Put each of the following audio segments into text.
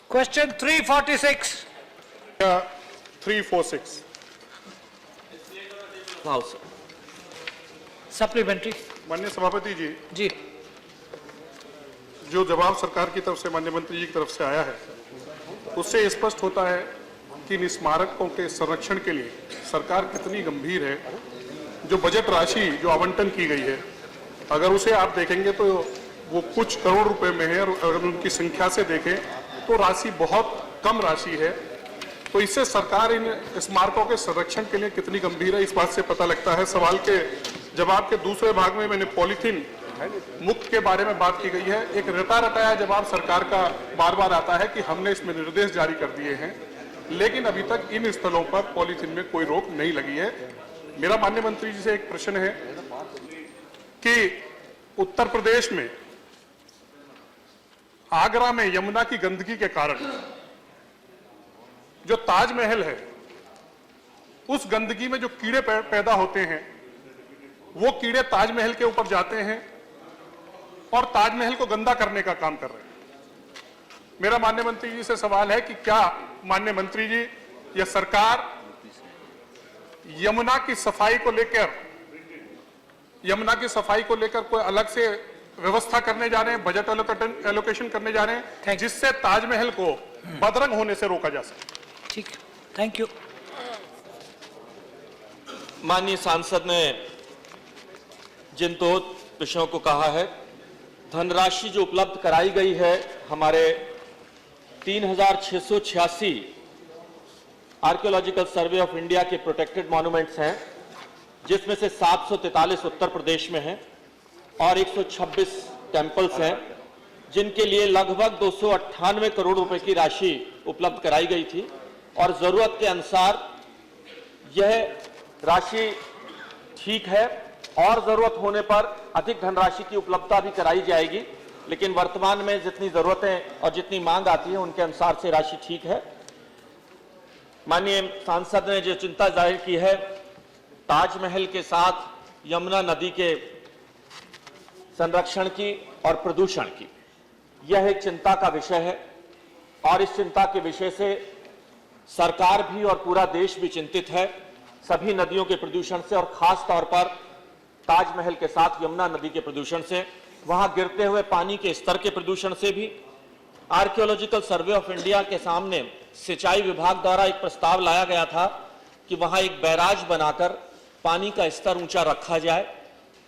Question 346. 346. House. Supplementary. माननीय सभापति जी, जी, जो जवाब सरकार की तरफ से माननीय मंत्री जी की तरफ से आया है उससे स्पष्ट होता है कि इन स्मारकों के संरक्षण के लिए सरकार कितनी गंभीर है। जो बजट राशि जो आवंटन की गई है, अगर उसे आप देखेंगे तो वो कुछ करोड़ रुपए में है, और अगर उनकी संख्या से देखें तो राशि बहुत कम राशि है। तो इससे सरकार इन स्मारकों के संरक्षण के लिए कितनी गंभीर है, इस बात से पता लगता है। सवाल के जवाब के दूसरे भाग में मैंने पॉलीथीन मुक्त के बारे में बात की गई है। एक रटा रटाया जवाब सरकार का बार बार आता है कि हमने इसमें निर्देश जारी कर दिए हैं, लेकिन अभी तक इन स्थलों पर पॉलीथीन में कोई रोक नहीं लगी है। मेरा माननीय मंत्री जी से एक प्रश्न है कि उत्तर प्रदेश में आगरा में यमुना की गंदगी के कारण जो ताजमहल है, उस गंदगी में जो कीड़े पैदा होते हैं, वो कीड़े ताजमहल के ऊपर जाते हैं और ताजमहल को गंदा करने का काम कर रहे हैं। मेरा माननीय मंत्री जी से सवाल है कि क्या माननीय मंत्री जी या सरकार यमुना की सफाई को लेकर कोई अलग से व्यवस्था करने जा रहे हैं, बजट एलोकेशन करने जा रहे हैं, जिससे ताजमहल को बदरंग होने से रोका जा सके। ठीक, थैंक यू। माननीय सांसद ने जिन दो विषयों को कहा है, धनराशि जो उपलब्ध कराई गई है, हमारे 3686 आर्कियोलॉजिकल सर्वे ऑफ इंडिया के प्रोटेक्टेड मॉन्यूमेंट्स हैं, जिसमें से 743 उत्तर प्रदेश में हैं और 126 टेम्पल्स हैं, जिनके लिए लगभग 298 करोड़ रुपए की राशि उपलब्ध कराई गई थी। और जरूरत के अनुसार यह राशि ठीक है और जरूरत होने पर अधिक धनराशि की उपलब्धता भी कराई जाएगी, लेकिन वर्तमान में जितनी जरूरतें और जितनी मांग आती है उनके अनुसार से राशि ठीक है। माननीय सांसद ने जो चिंता जाहिर की है ताजमहल के साथ यमुना नदी के संरक्षण की और प्रदूषण की, यह एक चिंता का विषय है और इस चिंता के विषय से सरकार भी और पूरा देश भी चिंतित है। सभी नदियों के प्रदूषण से और खास तौर पर ताजमहल के साथ यमुना नदी के प्रदूषण से, वहां गिरते हुए पानी के स्तर के प्रदूषण से भी। आर्कियोलॉजिकल सर्वे ऑफ इंडिया के सामने सिंचाई विभाग द्वारा एक प्रस्ताव लाया गया था कि वहां एक बैराज बनाकर पानी का स्तर ऊंचा रखा जाए।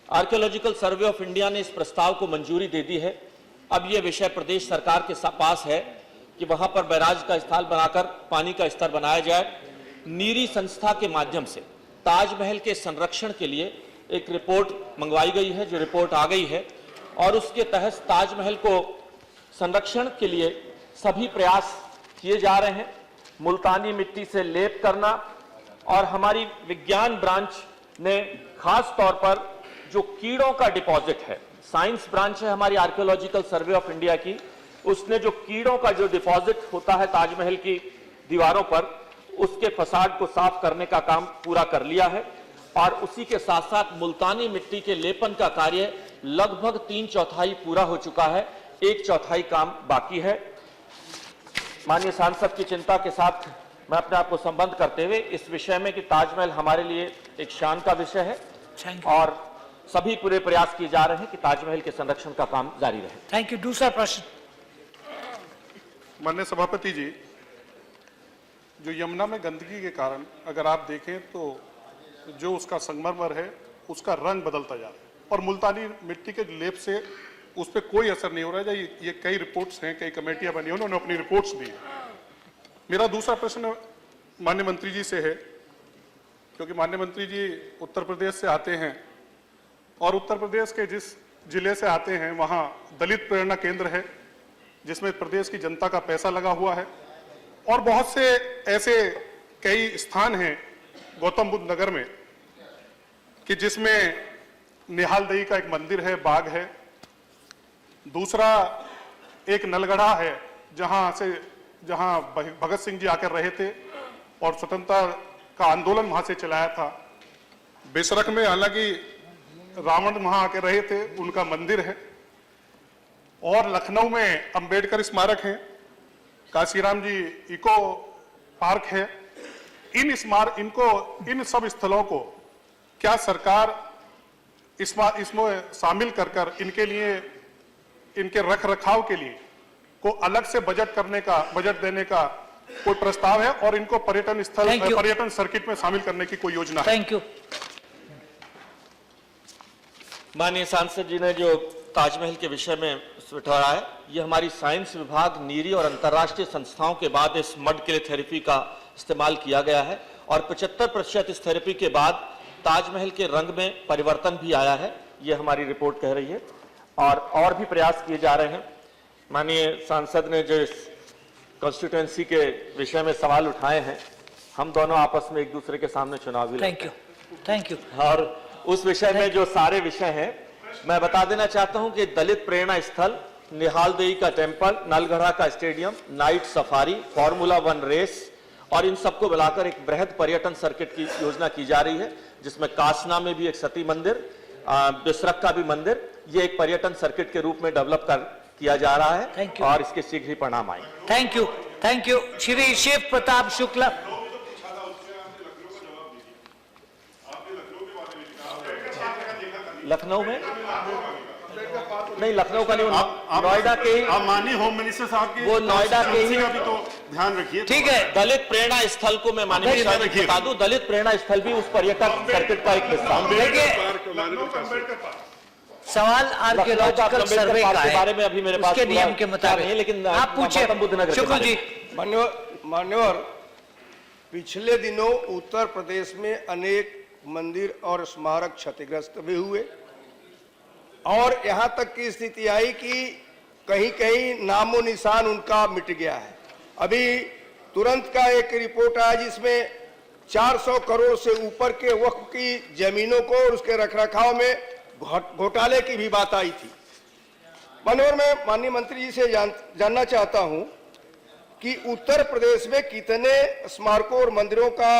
आर्कियोलॉजिकल सर्वे ऑफ इंडिया ने इस प्रस्ताव को मंजूरी दे दी है। अब यह विषय प्रदेश सरकार के पास है कि वहां पर बैराज का स्थल बनाकर पानी का स्तर बनाया जाए। नीरी संस्था के माध्यम से ताजमहल के संरक्षण के लिए एक रिपोर्ट मंगवाई गई है, जो रिपोर्ट आ गई है, और उसके तहत ताजमहल को संरक्षण के लिए सभी प्रयास किए जा रहे हैं। मुल्तानी मिट्टी से लेप करना, और हमारी विज्ञान ब्रांच ने खास तौर पर जो कीड़ों का डिपॉजिट है, साइंस ब्रांच है हमारी आर्कियोलॉजिकल सर्वे ऑफ इंडिया की, उसने जो कीड़ों का जो डिपॉजिट होता है ताजमहल की दीवारों पर, उसके फसाड को साफ करने का काम पूरा कर लिया है। और उसी के साथ साथ मुल्तानी मिट्टी के लेपन का कार्य लगभग 3/4 पूरा हो चुका है, 1/4 काम बाकी है। माननीय सांसद की चिंता के साथ मैं अपने आप को संबंध करते हुए इस विषय में कि ताजमहल हमारे लिए एक शान का विषय है और सभी पूरे प्रयास किए जा रहे हैं कि ताजमहल के संरक्षण का काम जारी रहे। Thank you. दूसरा प्रश्न। माननीय सभापति जी, जो यमुना में गंदगी के कारण अगर आप देखें तो जो उसका संगमरमर है उसका रंग बदलता जा रहा है, और मुल्तानी मिट्टी के लेप से उस पर कोई असर नहीं हो रहा है। ये कई रिपोर्ट्स हैं, कई कमेटियां बनी, उन्होंने अपनी रिपोर्ट्स दी। मेरा दूसरा प्रश्न माननीय मंत्री जी से है, क्योंकि माननीय मंत्री जी उत्तर प्रदेश से आते हैं और उत्तर प्रदेश के जिस जिले से आते हैं वहां दलित प्रेरणा केंद्र है, जिसमें प्रदेश की जनता का पैसा लगा हुआ है, और बहुत से ऐसे कई स्थान हैं गौतम बुद्ध नगर में कि जिसमें निहालदई का एक मंदिर है, बाग है। दूसरा एक नलगढ़ा है जहां भगत सिंह जी आकर रहे थे और स्वतंत्रता का आंदोलन वहां से चलाया था। बेसरख में हालांकि रावण वहां आकर रहे थे, उनका मंदिर है। और लखनऊ में अंबेडकर स्मारक है। काशीराम जी इको पार्क है, इन सब स्थलों को क्या सरकार इसमें शामिल कर इनके लिए, इनके रख रखाव के लिए को अलग से बजट देने का कोई प्रस्ताव है और इनको पर्यटन सर्किट में शामिल करने की कोई योजना है? Thank you. माननीय सांसद जी ने जो ताजमहल के विषय में उठाया है, ये हमारी साइंस विभाग, नीरी और अंतर्राष्ट्रीय संस्थाओं के बाद इस मड किले थेरेपी का इस्तेमाल किया गया है और 75% इस थेरेपी के बाद ताजमहल के रंग में परिवर्तन भी आया है, ये हमारी रिपोर्ट कह रही है। और भी प्रयास किए जा रहे हैं। माननीय सांसद ने जो इस कॉन्स्टिट्यूएंसी के विषय में सवाल उठाए हैं, हम दोनों आपस में एक दूसरे के सामने चुनाव भी लड़ते हैं। Thank you. और उस विषय में जो सारे विषय हैं, मैं बता देना चाहता हूं कि दलित प्रेरणा स्थल, निहाल देवी का टेम्पल, नलगढ़ा का stadium, night safari, formula 1 race और इन सबको मिलाकर एक बृहद पर्यटन सर्किट की योजना की जा रही है, जिसमें कासना में भी एक सती मंदिर, बिसरक का भी मंदिर, ये एक पर्यटन सर्किट के रूप में डेवलप किया जा रहा है और इसके शीघ्र ही परिणाम आएंगे। Thank you. श्री शिव प्रताप शुक्ला। लखनऊ में नहीं, लखनऊ का नहीं, नोएडा के, आप माननीय होम मिनिस्टर साहब के, वो नोएडा के ही का भी तो ध्यान रखिए। ठीक है। दलित प्रेरणा स्थल को मैं माननीय बता दूं, दलित प्रेरणा स्थल भी उस पर्यटक सर्किट का एक हिस्सा है। सवाल आर्कियोलॉजिकल सर्वे का है, बारे में अभी मेरे पास उसके नियम के मुताबिक नहीं, लेकिन आप पूछिए। शुक्ला जी। मान्यवर, पिछले दिनों उत्तर प्रदेश में अनेक मंदिर और स्मारक क्षतिग्रस्त भी हुए और यहां तक की स्थिति आई कि कहीं कहीं नामो निशान उनका मिट गया है। अभी तुरंत का एक रिपोर्ट आया जिसमें 400 करोड़ से ऊपर के वक्फ की जमीनों को और उसके रखरखाव में घोटाले की भी बात आई थी। मनोहर, मैं माननीय मंत्री जी से जानना चाहता हूं कि उत्तर प्रदेश में कितने स्मारकों और मंदिरों का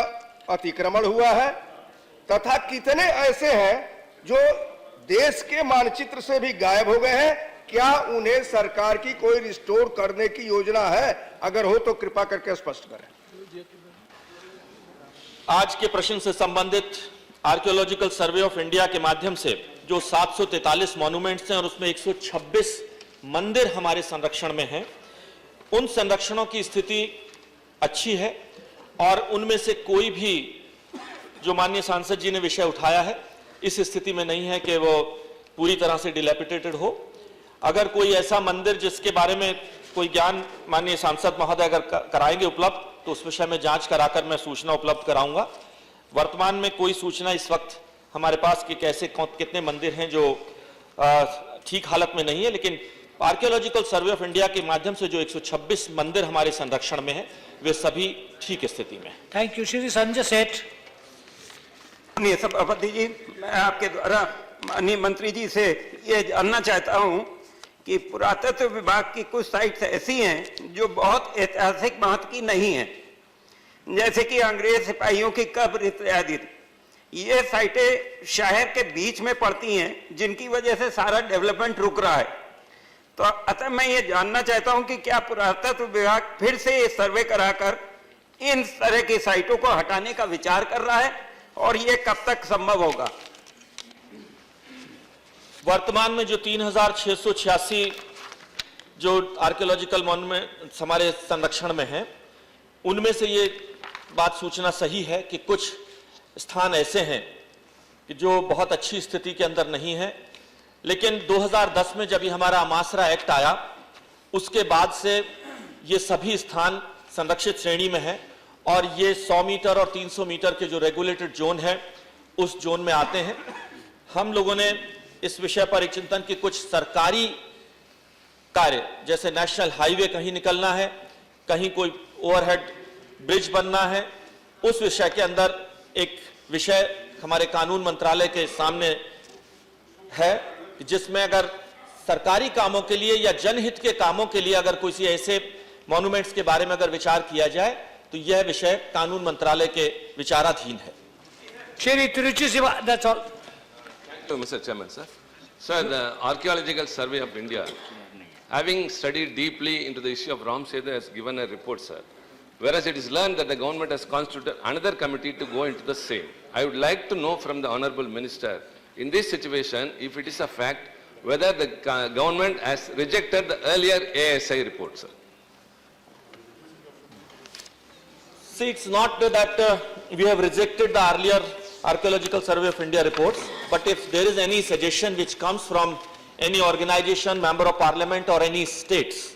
अतिक्रमण हुआ है तथा कितने ऐसे हैं जो देश के मानचित्र से भी गायब हो गए हैं। क्या उन्हें सरकार की कोई रिस्टोर करने की योजना है? अगर हो तो कृपा करके स्पष्ट करें। आज के प्रश्न से संबंधित आर्कियोलॉजिकल सर्वे ऑफ इंडिया के माध्यम से जो 743 मॉन्यूमेंट्स हैं और उसमें 126 मंदिर हमारे संरक्षण में हैं, उन संरक्षणों की स्थिति अच्छी है और उनमें से कोई भी जो माननीय सांसद जी ने विषय उठाया है इस स्थिति में नहीं है कि वो पूरी तरह से डिलैपिडेटेड हो। अगर कोई ऐसा मंदिर जिसके बारे में कोई ज्ञान माननीय सांसद महोदय अगर कराएंगे उपलब्ध, तो उस विषय में जांच कराकर मैं सूचना उपलब्ध कराऊंगा। वर्तमान में कोई सूचना इस वक्त हमारे पास कि कैसे कितने मंदिर हैं जो ठीक हालत में नहीं है, लेकिन आर्कियोलॉजिकल सर्वे ऑफ इंडिया के माध्यम से जो 126 मंदिर हमारे संरक्षण में है वे सभी ठीक स्थिति में। Thank you. श्री संजय सेठ। माननीय सभापति जी, मैं आपके द्वारा माननीय मंत्री जी से ये जानना चाहता हूं कि पुरातत्व विभाग की कुछ साइट्स ऐसी हैं जो बहुत ऐतिहासिक महत्व की नहीं है, जैसे कि अंग्रेज सिपाहियों की कब्र इत्यादि। ये साइटें शहर के बीच में पड़ती हैं जिनकी वजह से सारा डेवलपमेंट रुक रहा है। तो अतः मैं ये जानना चाहता हूं कि क्या पुरातत्व विभाग फिर से ये सर्वे कराकर इन तरह की साइटों को हटाने का विचार कर रहा है और ये कब तक संभव होगा? वर्तमान में जो 3686 जो आर्कियोलॉजिकल मॉन्यूमेंट हमारे संरक्षण में हैं, उनमें से ये बात सूचना सही है कि कुछ स्थान ऐसे हैं कि जो बहुत अच्छी स्थिति के अंदर नहीं है, लेकिन 2010 में जब ये हमारा अमासरा एक्ट आया उसके बाद से ये सभी स्थान संरक्षित श्रेणी में है और ये 100 मीटर और 300 मीटर के जो रेगुलेटेड जोन है उस जोन में आते हैं। हम लोगों ने इस विषय पर एक चिंतन की कुछ सरकारी कार्य जैसे नेशनल हाईवे कहीं निकलना है, कहीं कोई ओवरहेड ब्रिज बनना है, उस विषय के अंदर एक विषय हमारे कानून मंत्रालय के सामने है जिसमें अगर सरकारी कामों के लिए या जनहित के कामों के लिए अगर किसी ऐसे मॉन्यूमेंट्स के बारे में अगर विचार किया जाए तो यह विषय कानून मंत्रालय के विचाराधीन है। Shri Tiruchi Shiva, that's all. Mr. Chairman, sir. Sir, the Archaeological Survey of India having studied deeply into the issue of Ram Setu, has given a report, sir. Whereas it is learned that the government has constituted another committee to go into the same. I would like to know from the Honorable Minister, in this situation, if it is a fact, whether the government has rejected the earlier ASI report, sir. See, it's not that we have rejected the earlier Archaeological Survey of India reports, but if there is any suggestion which comes from any organization, member of parliament or any states,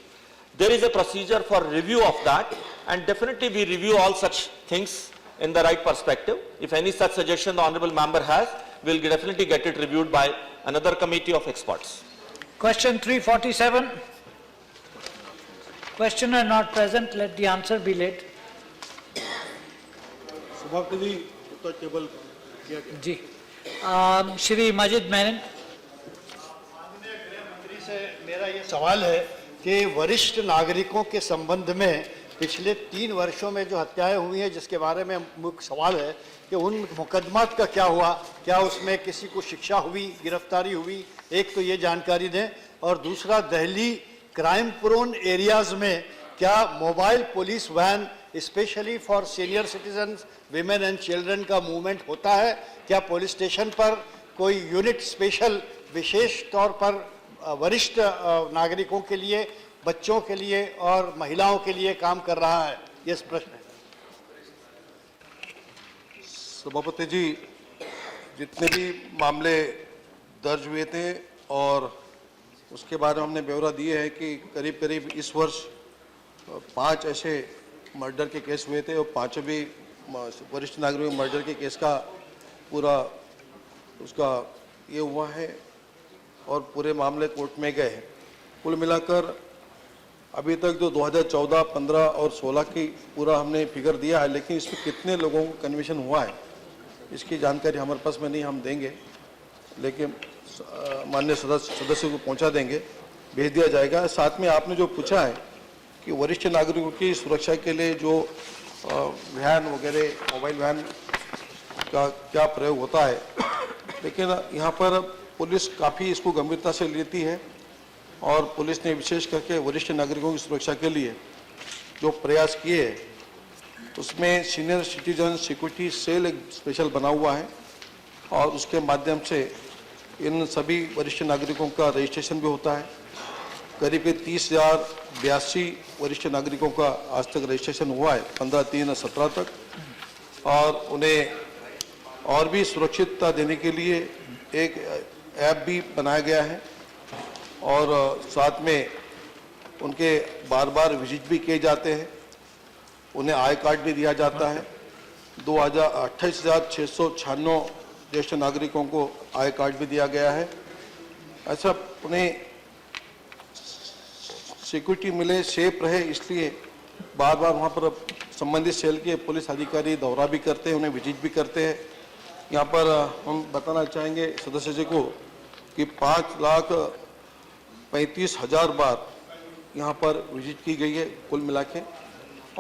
there is a procedure for review of that, and definitely we review all such things in the right perspective. If any such suggestion the honorable member has, we'll definitely get it reviewed by another committee of experts. Question 347. Questioner not present, let the answer be laid. सभापति जी उत्तर table किया गया। जी श्री माजिद मेनन। मंत्री से मेरा ये सवाल है कि वरिष्ठ नागरिकों के संबंध में पिछले 3 वर्षों में जो हत्याएं हुई हैं, जिसके बारे में मुख्य सवाल है कि उन मुकदमात का क्या हुआ, क्या उसमें किसी को शिक्षा हुई, गिरफ्तारी हुई, एक तो ये जानकारी दें। और दूसरा, दिल्ली क्राइम प्रोन एरियाज में क्या mobile police van specially for senior citizens, women and children का मूवमेंट होता है? क्या पुलिस स्टेशन पर कोई यूनिट स्पेशल विशेष तौर पर वरिष्ठ नागरिकों के लिए, बच्चों के लिए और महिलाओं के लिए काम कर रहा है? ये प्रश्न है। सभापति जी, जितने भी मामले दर्ज हुए थे और उसके बारे में हमने ब्यौरा दिए है कि करीब करीब इस वर्ष 5 ऐसे मर्डर के केस हुए थे और 5 भी वरिष्ठ नागरिक मर्डर के केस का पूरा उसका ये हुआ है और पूरे मामले कोर्ट में गए हैं। कुल मिलाकर अभी तक जो 2014, 15 और 16 की पूरा हमने फिगर दिया है, लेकिन इसमें कितने लोगों को कन्विक्शन हुआ है इसकी जानकारी हमारे पास में नहीं, हम देंगे, लेकिन माननीय सदस्य को पहुंचा देंगे, भेज दिया जाएगा। साथ में आपने जो पूछा है कि वरिष्ठ नागरिकों की सुरक्षा के लिए जो वैन वगैरह, मोबाइल वैन का क्या प्रयोग होता है, लेकिन यहाँ पर पुलिस काफ़ी इसको गंभीरता से लेती है और पुलिस ने विशेष करके वरिष्ठ नागरिकों की सुरक्षा के लिए जो प्रयास किए हैं उसमें सीनियर सिटीजन सिक्योरिटी सेल एक स्पेशल बना हुआ है और उसके माध्यम से इन सभी वरिष्ठ नागरिकों का रजिस्ट्रेशन भी होता है। करीब 30,082 वरिष्ठ नागरिकों का आज तक रजिस्ट्रेशन हुआ है 15/3/17 तक, और उन्हें और भी सुरक्षितता देने के लिए एक ऐप भी बनाया गया है और साथ में उनके बार बार विजिट भी किए जाते हैं, उन्हें आई कार्ड भी दिया जाता है। 28,696 ज्येष्ठ नागरिकों को आई कार्ड भी दिया गया है। ऐसा उन्हें सिक्योरिटी मिले, सेफ रहे, इसलिए बार बार वहाँ पर संबंधित सेल के पुलिस अधिकारी दौरा भी करते हैं, उन्हें विजिट भी करते हैं। यहाँ पर हम बताना चाहेंगे सदस्य जी को कि 5,35,000 बार यहाँ पर विजिट की गई है कुल मिला के,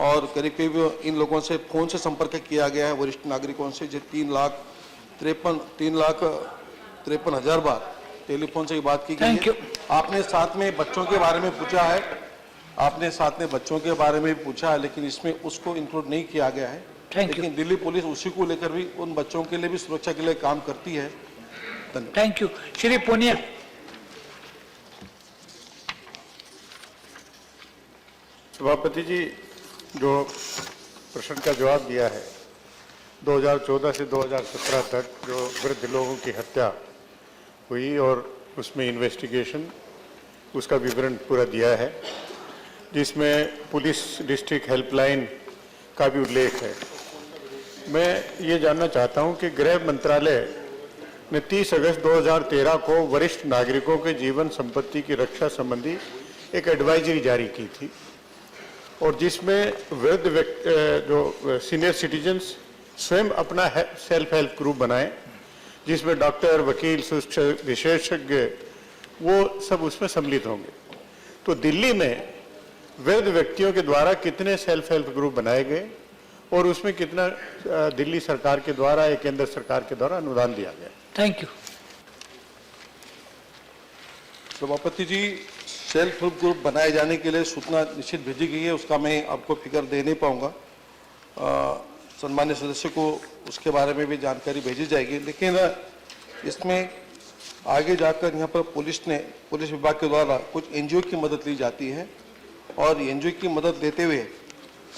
और करीब करीब इन लोगों से फ़ोन से संपर्क किया गया है वरिष्ठ नागरिकों से, जो 3,53,000 बार टेलीफोन से ही बात की गई है। आपने साथ में बच्चों के बारे में पूछा है, लेकिन इसमें उसको इंक्लूड नहीं किया गया है, लेकिन दिल्ली पुलिस उसी को लेकर भी उन बच्चों के लिए भी सुरक्षा के लिए काम करती है। धन्यवाद। Thank you. श्री पुनिया। सभापति जी, जो प्रश्न का जवाब दिया है, 2014 से 2017 तक जो वृद्ध लोगों की हत्या हुई और उसमें इन्वेस्टिगेशन, उसका विवरण पूरा दिया है, जिसमें पुलिस डिस्ट्रिक्ट हेल्पलाइन का भी उल्लेख है। मैं ये जानना चाहता हूं कि गृह मंत्रालय ने 30 अगस्त 2013 को वरिष्ठ नागरिकों के जीवन संपत्ति की रक्षा संबंधी एक एडवाइजरी जारी की थी, और जिसमें वृद्ध जो सीनियर सिटीजन्स स्वयं अपना सेल्फ हेल्प ग्रुप बनाएं, जिसमें डॉक्टर, वकील, विशेषज्ञ वो सब उसमें सम्मिलित होंगे। तो दिल्ली में वृद्ध व्यक्तियों के द्वारा कितने सेल्फ हेल्प ग्रुप बनाए गए और उसमें कितना दिल्ली सरकार के द्वारा या केंद्र सरकार के द्वारा अनुदान दिया गया? Thank you. सभापति जी, सेल्फ हेल्प ग्रुप बनाए जाने के लिए सूचना निश्चित भेजी गई है, उसका मैं आपको फिगर दे नहीं पाऊंगा। सम्मान्य सदस्य को उसके बारे में भी जानकारी भेजी जाएगी। लेकिन इसमें आगे जाकर यहाँ पर पुलिस विभाग के द्वारा कुछ एनजीओ की मदद ली जाती है और एनजीओ की मदद लेते हुए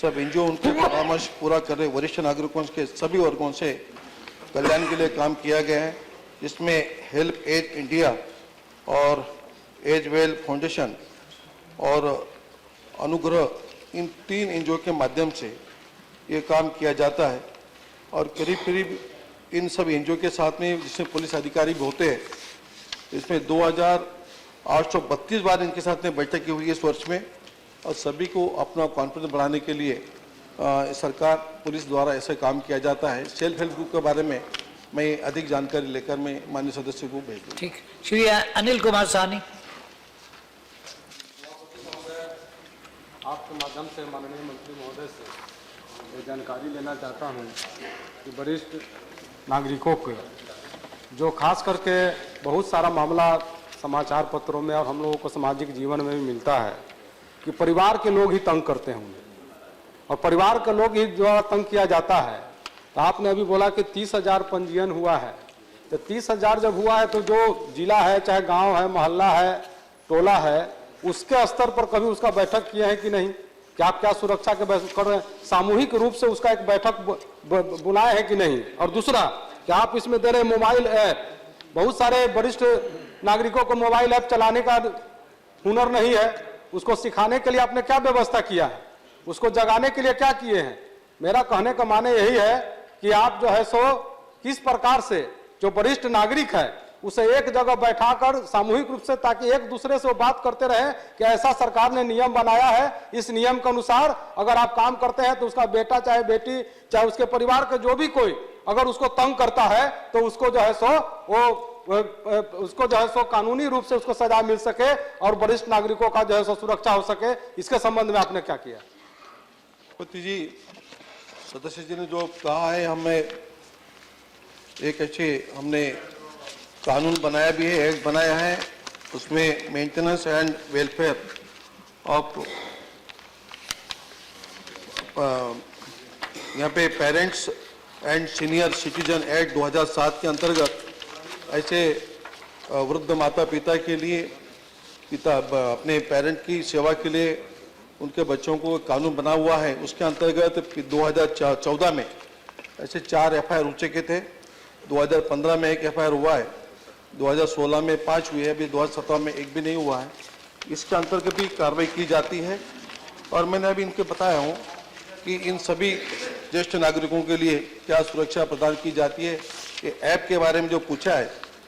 सब एनजीओ उनके परामर्श पूरा कर रहे वरिष्ठ नागरिकों के सभी वर्गों से कल्याण के लिए काम किया गया है, जिसमें हेल्प एज इंडिया और एज वेल फाउंडेशन और अनुग्रह इन 3 एनजीओ के माध्यम से ये काम किया जाता है। और करीब करीब इन सब एनजीओ के साथ में जिसमें पुलिस अधिकारी भी होते हैं, इसमें 2832 बार इनके साथ में बैठकें हुई इस वर्ष में। और सभी को अपना कॉन्फिडेंस बढ़ाने के लिए सरकार पुलिस द्वारा ऐसा काम किया जाता है। सेल्फ हेल्प ग्रुप के बारे में मैं अधिक जानकारी लेकर मैं माननीय सदस्य को भेज दूँ। ठीक। श्री अनिल कुमार साहनी। आपके माध्यम से माननीय मंत्री महोदय से ये जानकारी लेना चाहता हूं कि वरिष्ठ नागरिकों के जो खास करके बहुत सारा मामला समाचार पत्रों में और हम लोगों को सामाजिक जीवन में भी मिलता है कि परिवार के लोग ही तंग करते हैं उन्हें, और परिवार के लोग ही जो तंग किया जाता है। तो आपने अभी बोला कि 30,000 पंजीयन हुआ है, तो 30,000 जब हुआ है तो जो जिला है, चाहे गांव है, मोहल्ला है, टोला है, उसके स्तर पर कभी उसका बैठक किए हैं कि नहीं? क्या आप क्या सुरक्षा के कर रहे हैं? सामूहिक रूप से उसका एक बैठक बुलाए हैं कि नहीं? और दूसरा, क्या आप इसमें दे रहे मोबाइल ऐप, बहुत सारे वरिष्ठ नागरिकों को मोबाइल ऐप चलाने का हुनर नहीं है, उसको सिखाने के लिए आपने क्या व्यवस्था किया है? उसको जगाने के लिए क्या किए हैं? मेरा कहने का माने यही है कि आप जो है सो किस प्रकार से जो वरिष्ठ नागरिक है उसे एक जगह बैठाकर सामूहिक रूप से, ताकि एक दूसरे से वो बात करते रहे कि ऐसा सरकार ने नियम बनाया है, इस नियम के अनुसार अगर आप काम करते हैं तो उसका बेटा चाहे बेटी चाहे उसके परिवार का जो भी कोई अगर उसको तंग करता है तो उसको जो है सो कानूनी रूप से उसको सजा मिल सके और वरिष्ठ नागरिकों का जो है सो सुरक्षा हो सके। इसके संबंध में आपने क्या किया? पति जी, सदस्य जी ने जो कहा है, हमें एक अच्छे हमने कानून बनाया भी है, एक्ट बनाया है, उसमें मेंटेनेंस एंड वेलफेयर ऑफ यहाँ पे parents and senior citizen act 2007 के अंतर्गत ऐसे वृद्ध माता पिता के लिए अपने पेरेंट की सेवा के लिए उनके बच्चों को कानून बना हुआ है। उसके अंतर्गत 2014 में ऐसे 4 एफआईआर हो चुके थे, 2015 में 1 एफआईआर हुआ है, 2016 में 5 हुई है, अभी 2017 में 1 भी नहीं हुआ है। इसके अंतर्गत भी कार्रवाई की जाती है। और मैंने अभी इनके बताया हूँ कि इन सभी ज्येष्ठ नागरिकों के लिए क्या सुरक्षा प्रदान की जाती है। ये ऐप के बारे में जो पूछा है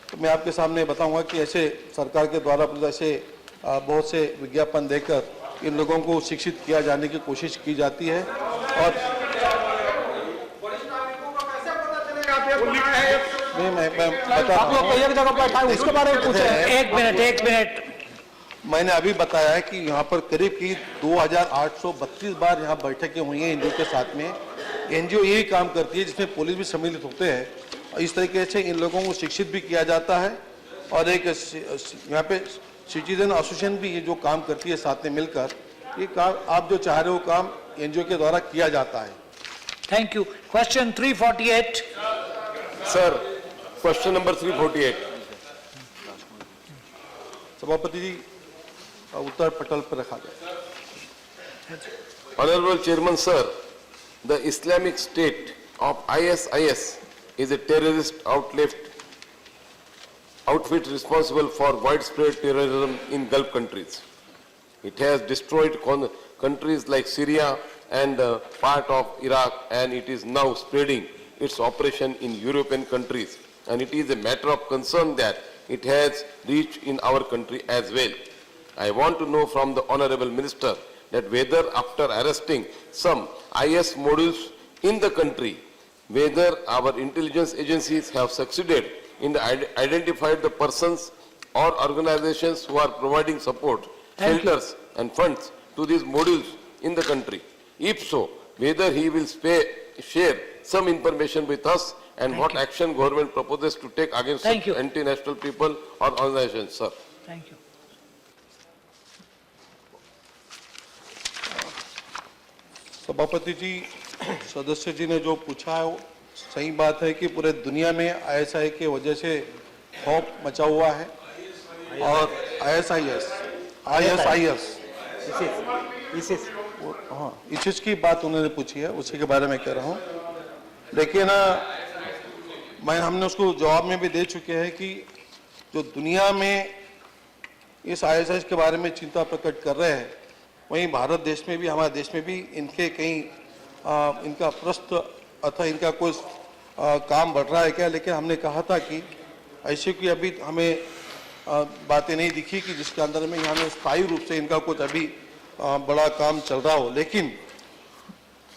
तो मैं आपके सामने बताऊंगा कि ऐसे सरकार के द्वारा ऐसे बहुत से विज्ञापन देकर इन लोगों को शिक्षित किया जाने की कोशिश की जाती है। और आप लोग एक जगह बैठा है उसके बारे में पूछे। एक मिनट। मैंने अभी बताया है कि यहाँ पर करीब की 2832 बार यहाँ बैठकें हुई हैं एनजीओ के साथ में। एनजीओ यही काम करती है जिसमें पुलिस भी सम्मिलित होते हैं। इस तरीके से इन लोगों को शिक्षित भी किया जाता है। और एक यहाँ पे सिटीजन एसोसिएशन भी ये जो काम करती है साथ में मिलकर, ये काम आप जो चाह रहे हो काम एनजीओ के द्वारा किया जाता है। Thank you. Question 348। Sir, question number 348। सभापति जी, उत्तर पटल पर रखा जाए। Honorable Chairman, sir, the Islamic State of ISIS is a terrorist outfit responsible for widespread terrorism in Gulf countries. It has destroyed countries like Syria and part of Iraq, and it is now spreading its operation in European countries. And it is a matter of concern that it has reached in our country as well. I want to know from the Honorable Minister that whether after arresting some IS modules in the country, whether our intelligence agencies have succeeded in identifying the persons or organizations who are providing support, shelters and funds to these modules in the country. If so, whether he will share some information with us and what action government proposes to take against anti-national people or organizations, sir. Thank you. सभापति जी, सदस्य जी ने जो पूछा है वो सही बात है कि पूरे दुनिया में आईएसआई के वजह से खौफ मचा हुआ है और आईएसआईएस हाँ ISIS की बात उन्होंने पूछी है, उसी के बारे में कह रहा हूँ। लेकिन हमने उसको जवाब में भी दे चुके हैं कि जो दुनिया में इस आईएसआई के बारे में चिंता प्रकट कर रहे हैं, वहीं भारत देश में भी, हमारे देश में भी इनके कहीं इनका प्रस्त अथवा इनका कोई काम बढ़ रहा है क्या। लेकिन हमने कहा था कि ऐसे की अभी हमें बातें नहीं दिखी कि जिसके अंदर में यहाँ में स्थायी रूप से इनका कुछ अभी बड़ा काम चल रहा हो। लेकिन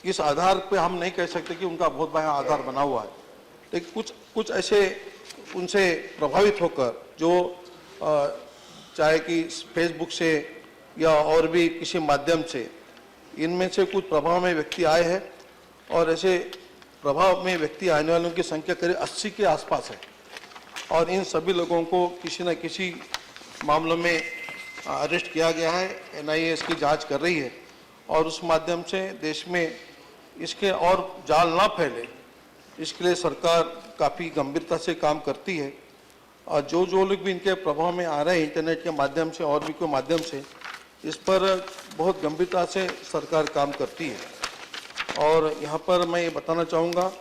इस आधार पे हम नहीं कह सकते कि उनका बहुत बड़ा आधार बना हुआ है। लेकिन कुछ ऐसे उनसे प्रभावित होकर जो चाहे कि फेसबुक से या और भी किसी माध्यम से इनमें से कुछ प्रभाव में व्यक्ति आए हैं और ऐसे प्रभाव में व्यक्ति आने वालों की संख्या करीब 80 के आसपास है और इन सभी लोगों को किसी न किसी मामलों में अरेस्ट किया गया है। NIA इसकी जांच कर रही है और उस माध्यम से देश में इसके और जाल ना फैले, इसके लिए सरकार काफ़ी गंभीरता से काम करती है। और जो लोग भी इनके प्रभाव में आ रहे हैं इंटरनेट के माध्यम से और भी कोई माध्यम से, इस पर बहुत गंभीरता से सरकार काम करती है। और यहाँ पर मैं ये बताना चाहूँगा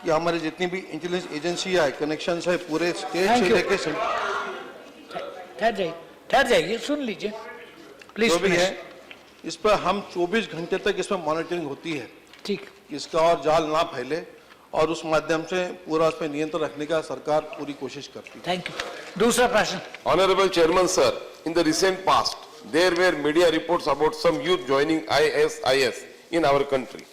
कि हमारी जितनी भी इंटेलिजेंस एजेंसी है, कनेक्शन है पूरे स्टेट से लेके ठहर जाइए, सुन लीजिए प्लीज। जो भी है इस पर हम 24 घंटे तक इसमें मॉनिटरिंग होती है, ठीक, इसका और जाल ना फैले और उस माध्यम से पूरा उस पर नियंत्रण रखने का सरकार पूरी कोशिश करती है। Thank you. दूसरा प्रश्न। Honorable Chairman, sir, in the recent past, there were media reports about some youth joining ISIS in our country.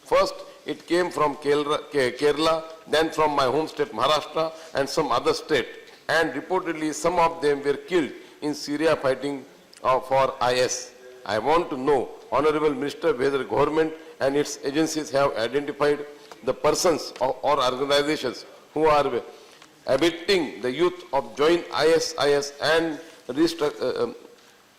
First, it came from Kerala, then from my home state Maharashtra and some other state. And reportedly, some of them were killed in Syria fighting for IS. I want to know, Honorable Minister, whether government and its agencies have identified the persons or organizations who are abetting the youth of join ISIS and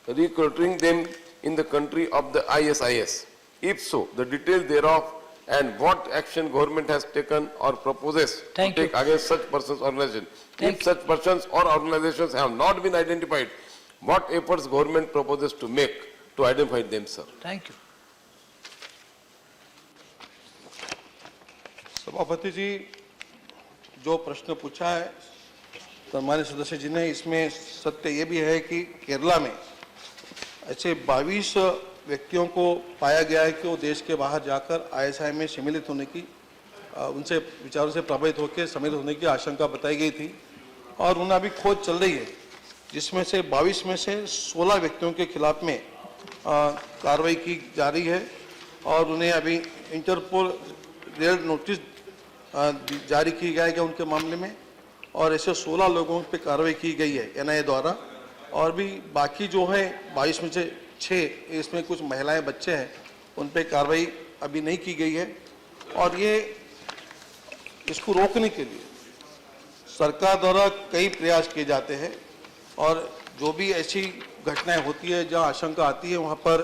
recruiting them in the country of the ISIS. If so, the detail thereof and what action government has taken or proposes to take against such persons or organizations. If such persons or organizations have not been identified, what efforts government proposes to make to identify them, sir? Thank you. सभापति जी, जो प्रश्न पूछा है सम्मानित सदस्य जी ने, इसमें सत्य ये भी है कि केरला में ऐसे 22 व्यक्तियों को पाया गया है कि वो देश के बाहर जाकर ISI में सम्मिलित होने की, उनसे विचारों से प्रभावित होकर सम्मिलित होने की आशंका बताई गई थी और उन्हें अभी खोज चल रही है, जिसमें से 22 में से 16 व्यक्तियों के खिलाफ में कार्रवाई की जा रही है और उन्हें अभी इंटरपोल रेड नोटिस जारी की गया है उनके मामले में और ऐसे 16 लोगों पे कार्रवाई की गई है NIA द्वारा। और भी बाकी जो है 22 में से 6, इसमें कुछ महिलाएं बच्चे हैं, उन पे कार्रवाई अभी नहीं की गई है। और ये इसको रोकने के लिए सरकार द्वारा कई प्रयास किए जाते हैं और जो भी ऐसी घटनाएं होती है जहां आशंका आती है वहां पर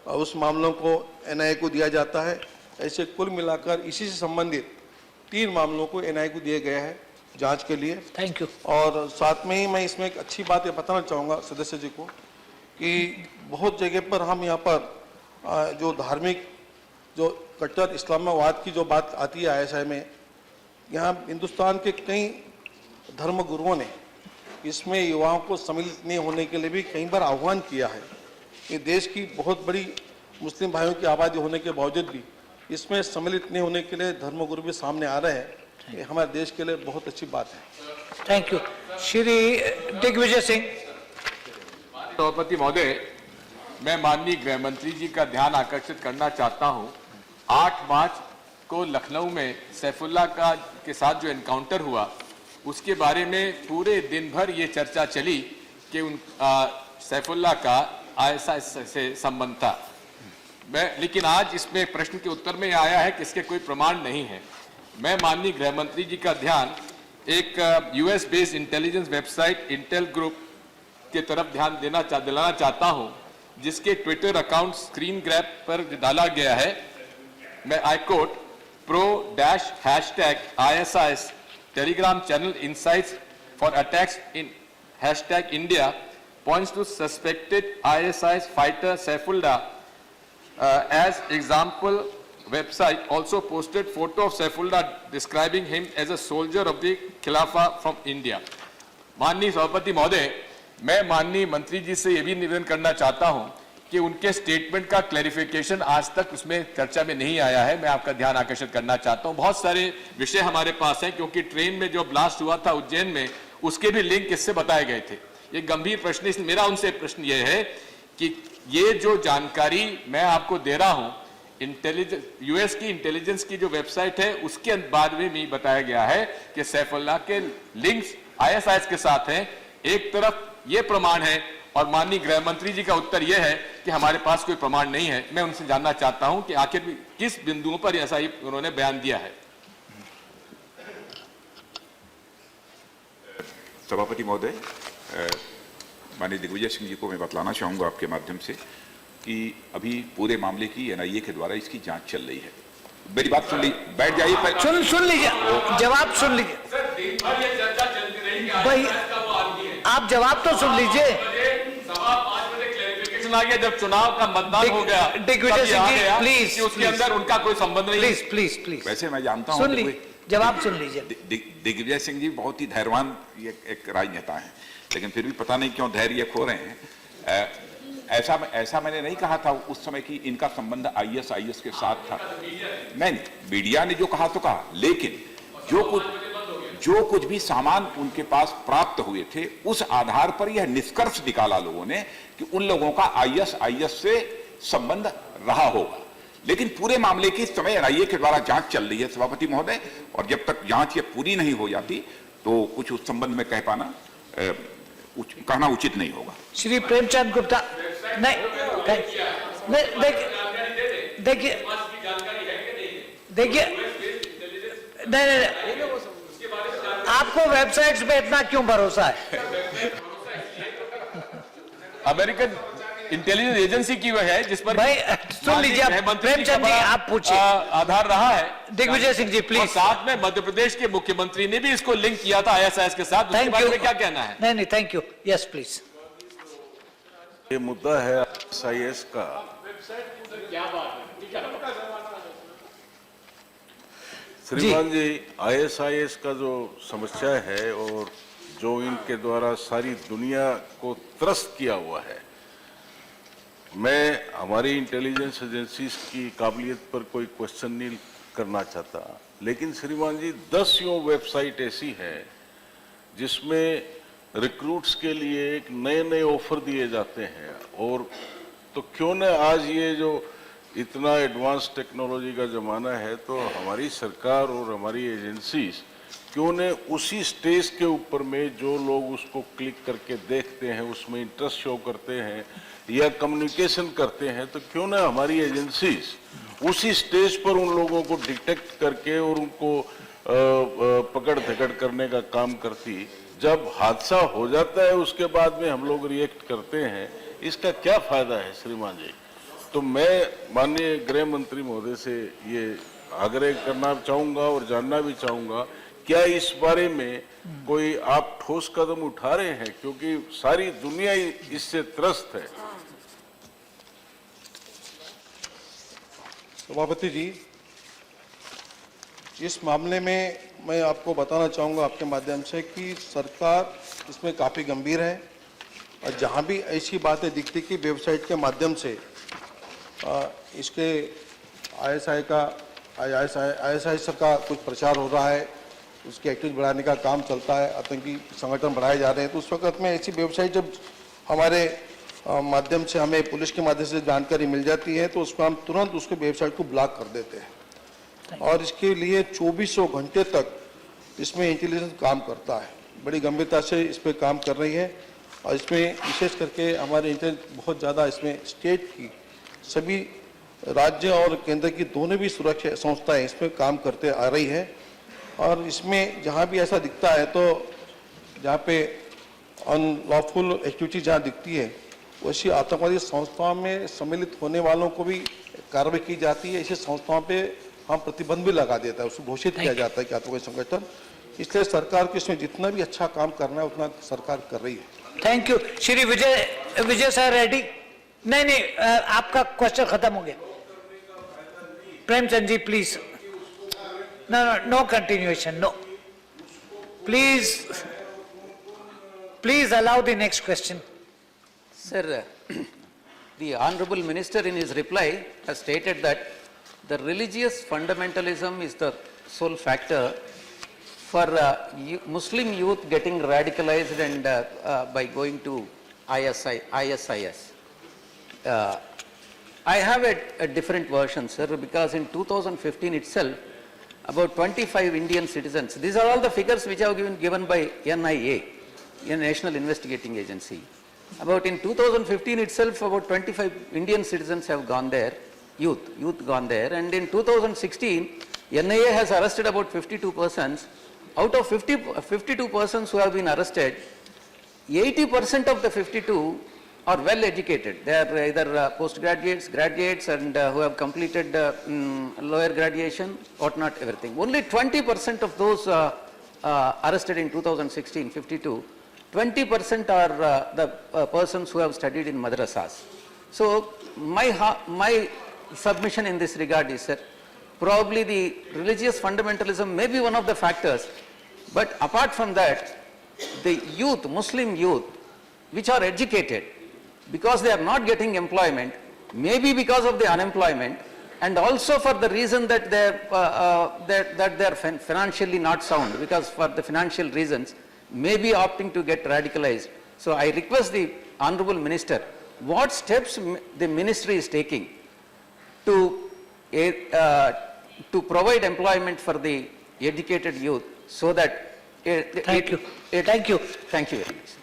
उस मामलों को NIA को दिया जाता है। ऐसे कुल मिलाकर इसी से संबंधित 3 मामलों को NIA को दिए गए हैं जांच के लिए। Thank you. और साथ में ही मैं इसमें एक अच्छी बात ये बताना चाहूँगा सदस्य जी को कि बहुत जगह पर हम यहाँ पर जो धार्मिक जो कट्टर इस्लामाबाद की जो बात आती है ISI में, यहाँ हिंदुस्तान के कई धर्म गुरुओं ने इसमें युवाओं को सम्मिलित नहीं होने के लिए भी कई बार आह्वान किया है। कि देश की बहुत बड़ी मुस्लिम भाइयों की आबादी होने के बावजूद भी इसमें सम्मिलित नहीं होने के लिए धर्मगुरु भी सामने आ रहे हैं। ये हमारे देश के लिए बहुत अच्छी बात है। Thank you. श्री दिग्विजय सिंह। सभापति महोदय, मैं माननीय गृह मंत्री जी का ध्यान आकर्षित करना चाहता हूं। 8 मार्च को लखनऊ में सैफुल्ला के साथ जो एनकाउंटर हुआ उसके बारे में पूरे दिन भर ये चर्चा चली कि सैफुल्ला का ISI से संबंध था। लेकिन आज इसमें प्रश्न के उत्तर में आया है कि इसके कोई प्रमाण नहीं है। मैं माननीय गृह मंत्री जी का ध्यान एक US based intelligence website Intel group के तरफ ध्यान दिलाना चाहता हूं, जिसके ट्विटर अकाउंट स्क्रीन ग्रैब पर डाला गया है मैं I quote, pro-#ISIS Telegram channel insights for attacks in #India points to suspected ISIS fighter Saifullah as example. Website also posted photo of Saifullah describing him as a soldier of the Khilafah from India. माननीय सभापति महोदय, मैं माननीय मंत्री जी से यह भी निवेदन करना चाहता हूं कि उनके स्टेटमेंट का क्लैरिफिकेशन आज तक उसमें चर्चा में नहीं आया है। मैं आपका ध्यान आकर्षित करना चाहता हूं। बहुत सारे विषय हमारे पास हैं, क्योंकि ट्रेन में जो ब्लास्ट हुआ था उज्जैन में, उसके भी लिंक इससे बताए गए थे। ये गंभीर प्रश्न, मेरा उनसे प्रश्न यह है कि ये जो जानकारी मैं आपको दे रहा हूं, यूएस की इंटेलिजेंस की जो वेबसाइट है उसके बारे में भी बताया गया है कि सैफुल्लाह के लिंक्स आईएसआईएस के साथ हैं। एक तरफ ये प्रमाण है और माननीय गृह मंत्री जी का उत्तर यह है कि हमारे पास कोई प्रमाण नहीं है। मैं उनसे जानना चाहता हूं कि आखिर किस बिंदुओं पर ऐसा ही उन्होंने बयान दिया है। सभापति महोदय, माननीय दिग्विजय सिंह जी को मैं बतलाना चाहूंगा आपके माध्यम से कि अभी पूरे मामले की एनआईए के द्वारा इसकी जांच चल रही है। मेरी बात सुन ली, बैठ जाइए। सुन लीजिए, जवाब सुन लीजिए भाई, आप जवाब तो सुन लीजिए। आ गया जब चुनाव का मतदान हो गया, दिग्विजय सिंह जी प्लीज, उसके अंदर उनका कोई संबंध नहीं। प्लीज प्लीज प्लीज, वैसे मैं जानता हूं, सुन लीजिए, जवाब सुन लीजिए। दिग्विजय सिंह जी बहुत ही धैर्यवान एक राजनेता हैं, लेकिन फिर भी पता नहीं क्यों धैर्य खो रहे हैं। ऐसा मैंने नहीं कहा था उस समय कि इनका संबंध आईएसआईएस के साथ था। नहीं, मीडिया ने जो कहा तो कहा, लेकिन जो कुछ भी सामान उनके पास प्राप्त हुए थे उस आधार पर यह निष्कर्ष निकाला लोगों ने कि उन लोगों का आईएसआईएस से संबंध रहा होगा। लेकिन पूरे मामले की इस समय एनआईए के द्वारा जांच चल रही है सभापति महोदय, और जब तक जांच ये पूरी नहीं हो जाती तो कुछ उस संबंध में कह पाना कहना उचित नहीं होगा। श्री प्रेमचंद गुप्ता, नहीं देखिए नहीं, आपको वेबसाइट्स पे इतना क्यों भरोसा है? अमेरिकन इंटेलिजेंस एजेंसी की वह है जिस पर भाई सुन लीजिए, प्रेमचंद जी आप पूछिए। आधार रहा है। दिग्विजय सिंह जी प्लीज। साथ में मध्य प्रदेश के मुख्यमंत्री ने भी इसको लिंक किया था आईएसआईएस के साथ, उसके बारे में क्या कहना है? नहीं, थैंक यू, यस प्लीज। ये मुद्दा है आईएसआईएस का। श्रीमान जी, आईएसआईएस का जो समस्या है और जो इनके द्वारा सारी दुनिया को त्रस्त किया हुआ है, मैं हमारी इंटेलिजेंस एजेंसीज की काबिलियत पर कोई क्वेश्चन नहीं करना चाहता, लेकिन श्रीमान जी 10 वेबसाइट ऐसी है जिसमें रिक्रूट्स के लिए एक नए ऑफर दिए जाते हैं। और तो क्यों न आज ये जो इतना एडवांस टेक्नोलॉजी का ज़माना है, तो हमारी सरकार और हमारी एजेंसीज क्यों न उसी स्टेज के ऊपर में जो लोग उसको क्लिक करके देखते हैं, उसमें इंटरेस्ट शो करते हैं या कम्युनिकेशन करते हैं, तो क्यों ना हमारी एजेंसीज उसी स्टेज पर उन लोगों को डिटेक्ट करके और उनको पकड़ धकड़ करने का काम करती। जब हादसा हो जाता है उसके बाद में हम लोग रिएक्ट करते हैं, इसका क्या फायदा है श्रीमान जी? तो मैं माननीय गृह मंत्री महोदय से ये आग्रह करना चाहूँगा और जानना भी चाहूँगा, क्या इस बारे में कोई आप ठोस कदम उठा रहे हैं, क्योंकि सारी दुनिया इससे त्रस्त है। सभापति जी, इस मामले में मैं आपको बताना चाहूँगा आपके माध्यम से कि सरकार इसमें काफ़ी गंभीर है, और जहाँ भी ऐसी बातें दिखती कि वेबसाइट के माध्यम से इसके आईएसआईएस का कुछ प्रचार हो रहा है, उसकी एक्टिविटी बढ़ाने का काम चलता है, आतंकी संगठन बढ़ाए जा रहे हैं, तो उस वक्त में ऐसी वेबसाइट जब हमारे माध्यम से हमें पुलिस के माध्यम से जानकारी मिल जाती है तो उसको हम तुरंत उसके वेबसाइट को ब्लॉक कर देते हैं, और इसके लिए 2400 घंटे तक इसमें इंटेलिजेंस काम करता है। बड़ी गंभीरता से इस पर काम कर रही है, और इसमें विशेष करके हमारे इंटेलिजेंस बहुत ज़्यादा इसमें स्टेट की सभी राज्य और केंद्र की दोनों भी सुरक्षा संस्थाएं इसमें काम करते आ रही है। और इसमें जहाँ भी ऐसा दिखता है, तो जहाँ पे अनलॉफुल एक्टिविटी जहाँ दिखती है, वैसी आतंकवादी संस्थाओं में सम्मिलित होने वालों को भी कार्रवाई की जाती है, ऐसी संस्थाओं पे हम प्रतिबंध भी लगा देता है, उसको घोषित किया जाता है कि आतंकवादी संगठन। इसलिए सरकार को इसमें जितना भी अच्छा काम करना है उतना सरकार कर रही है। Thank you. Shri Vijay sir Reddy. नहीं, आपका क्वेश्चन खत्म हो गया। Premchand ji please. No continuation, no please allow the next question. Sir, the Honorable Minister in his reply has stated that the religious fundamentalism is the sole factor for Muslim youth getting radicalized and by going to ISIS. I have a different version, sir, because in 2015 itself, about 25 Indian citizens, these are all the figures which have been given by NIA, National Investigating Agency. About in 2015 itself, about 25 Indian citizens have gone there, youth gone there, and in 2016, NIA has arrested about 52 persons. Out of 52 persons who have been arrested, 80% of the 52 are well educated. They are either postgraduates, graduates, and who have completed lower graduation, whatnot, everything. Only 20% of those arrested in 2016, 52, 20% are the persons who have studied in madrasas. So my submission in this regard is, sir, probably the religious fundamentalism may be one of the factors, but apart from that, the youth, Muslim youth, which are educated, because they are not getting employment, maybe because of the unemployment, and also for the reason that they are financially not sound, because for the financial reasons, may be opting to get radicalized. So I request the Honorable Minister, what steps the ministry is taking to provide employment for the educated youth, so that Thank you. Thank you. Thank you very much.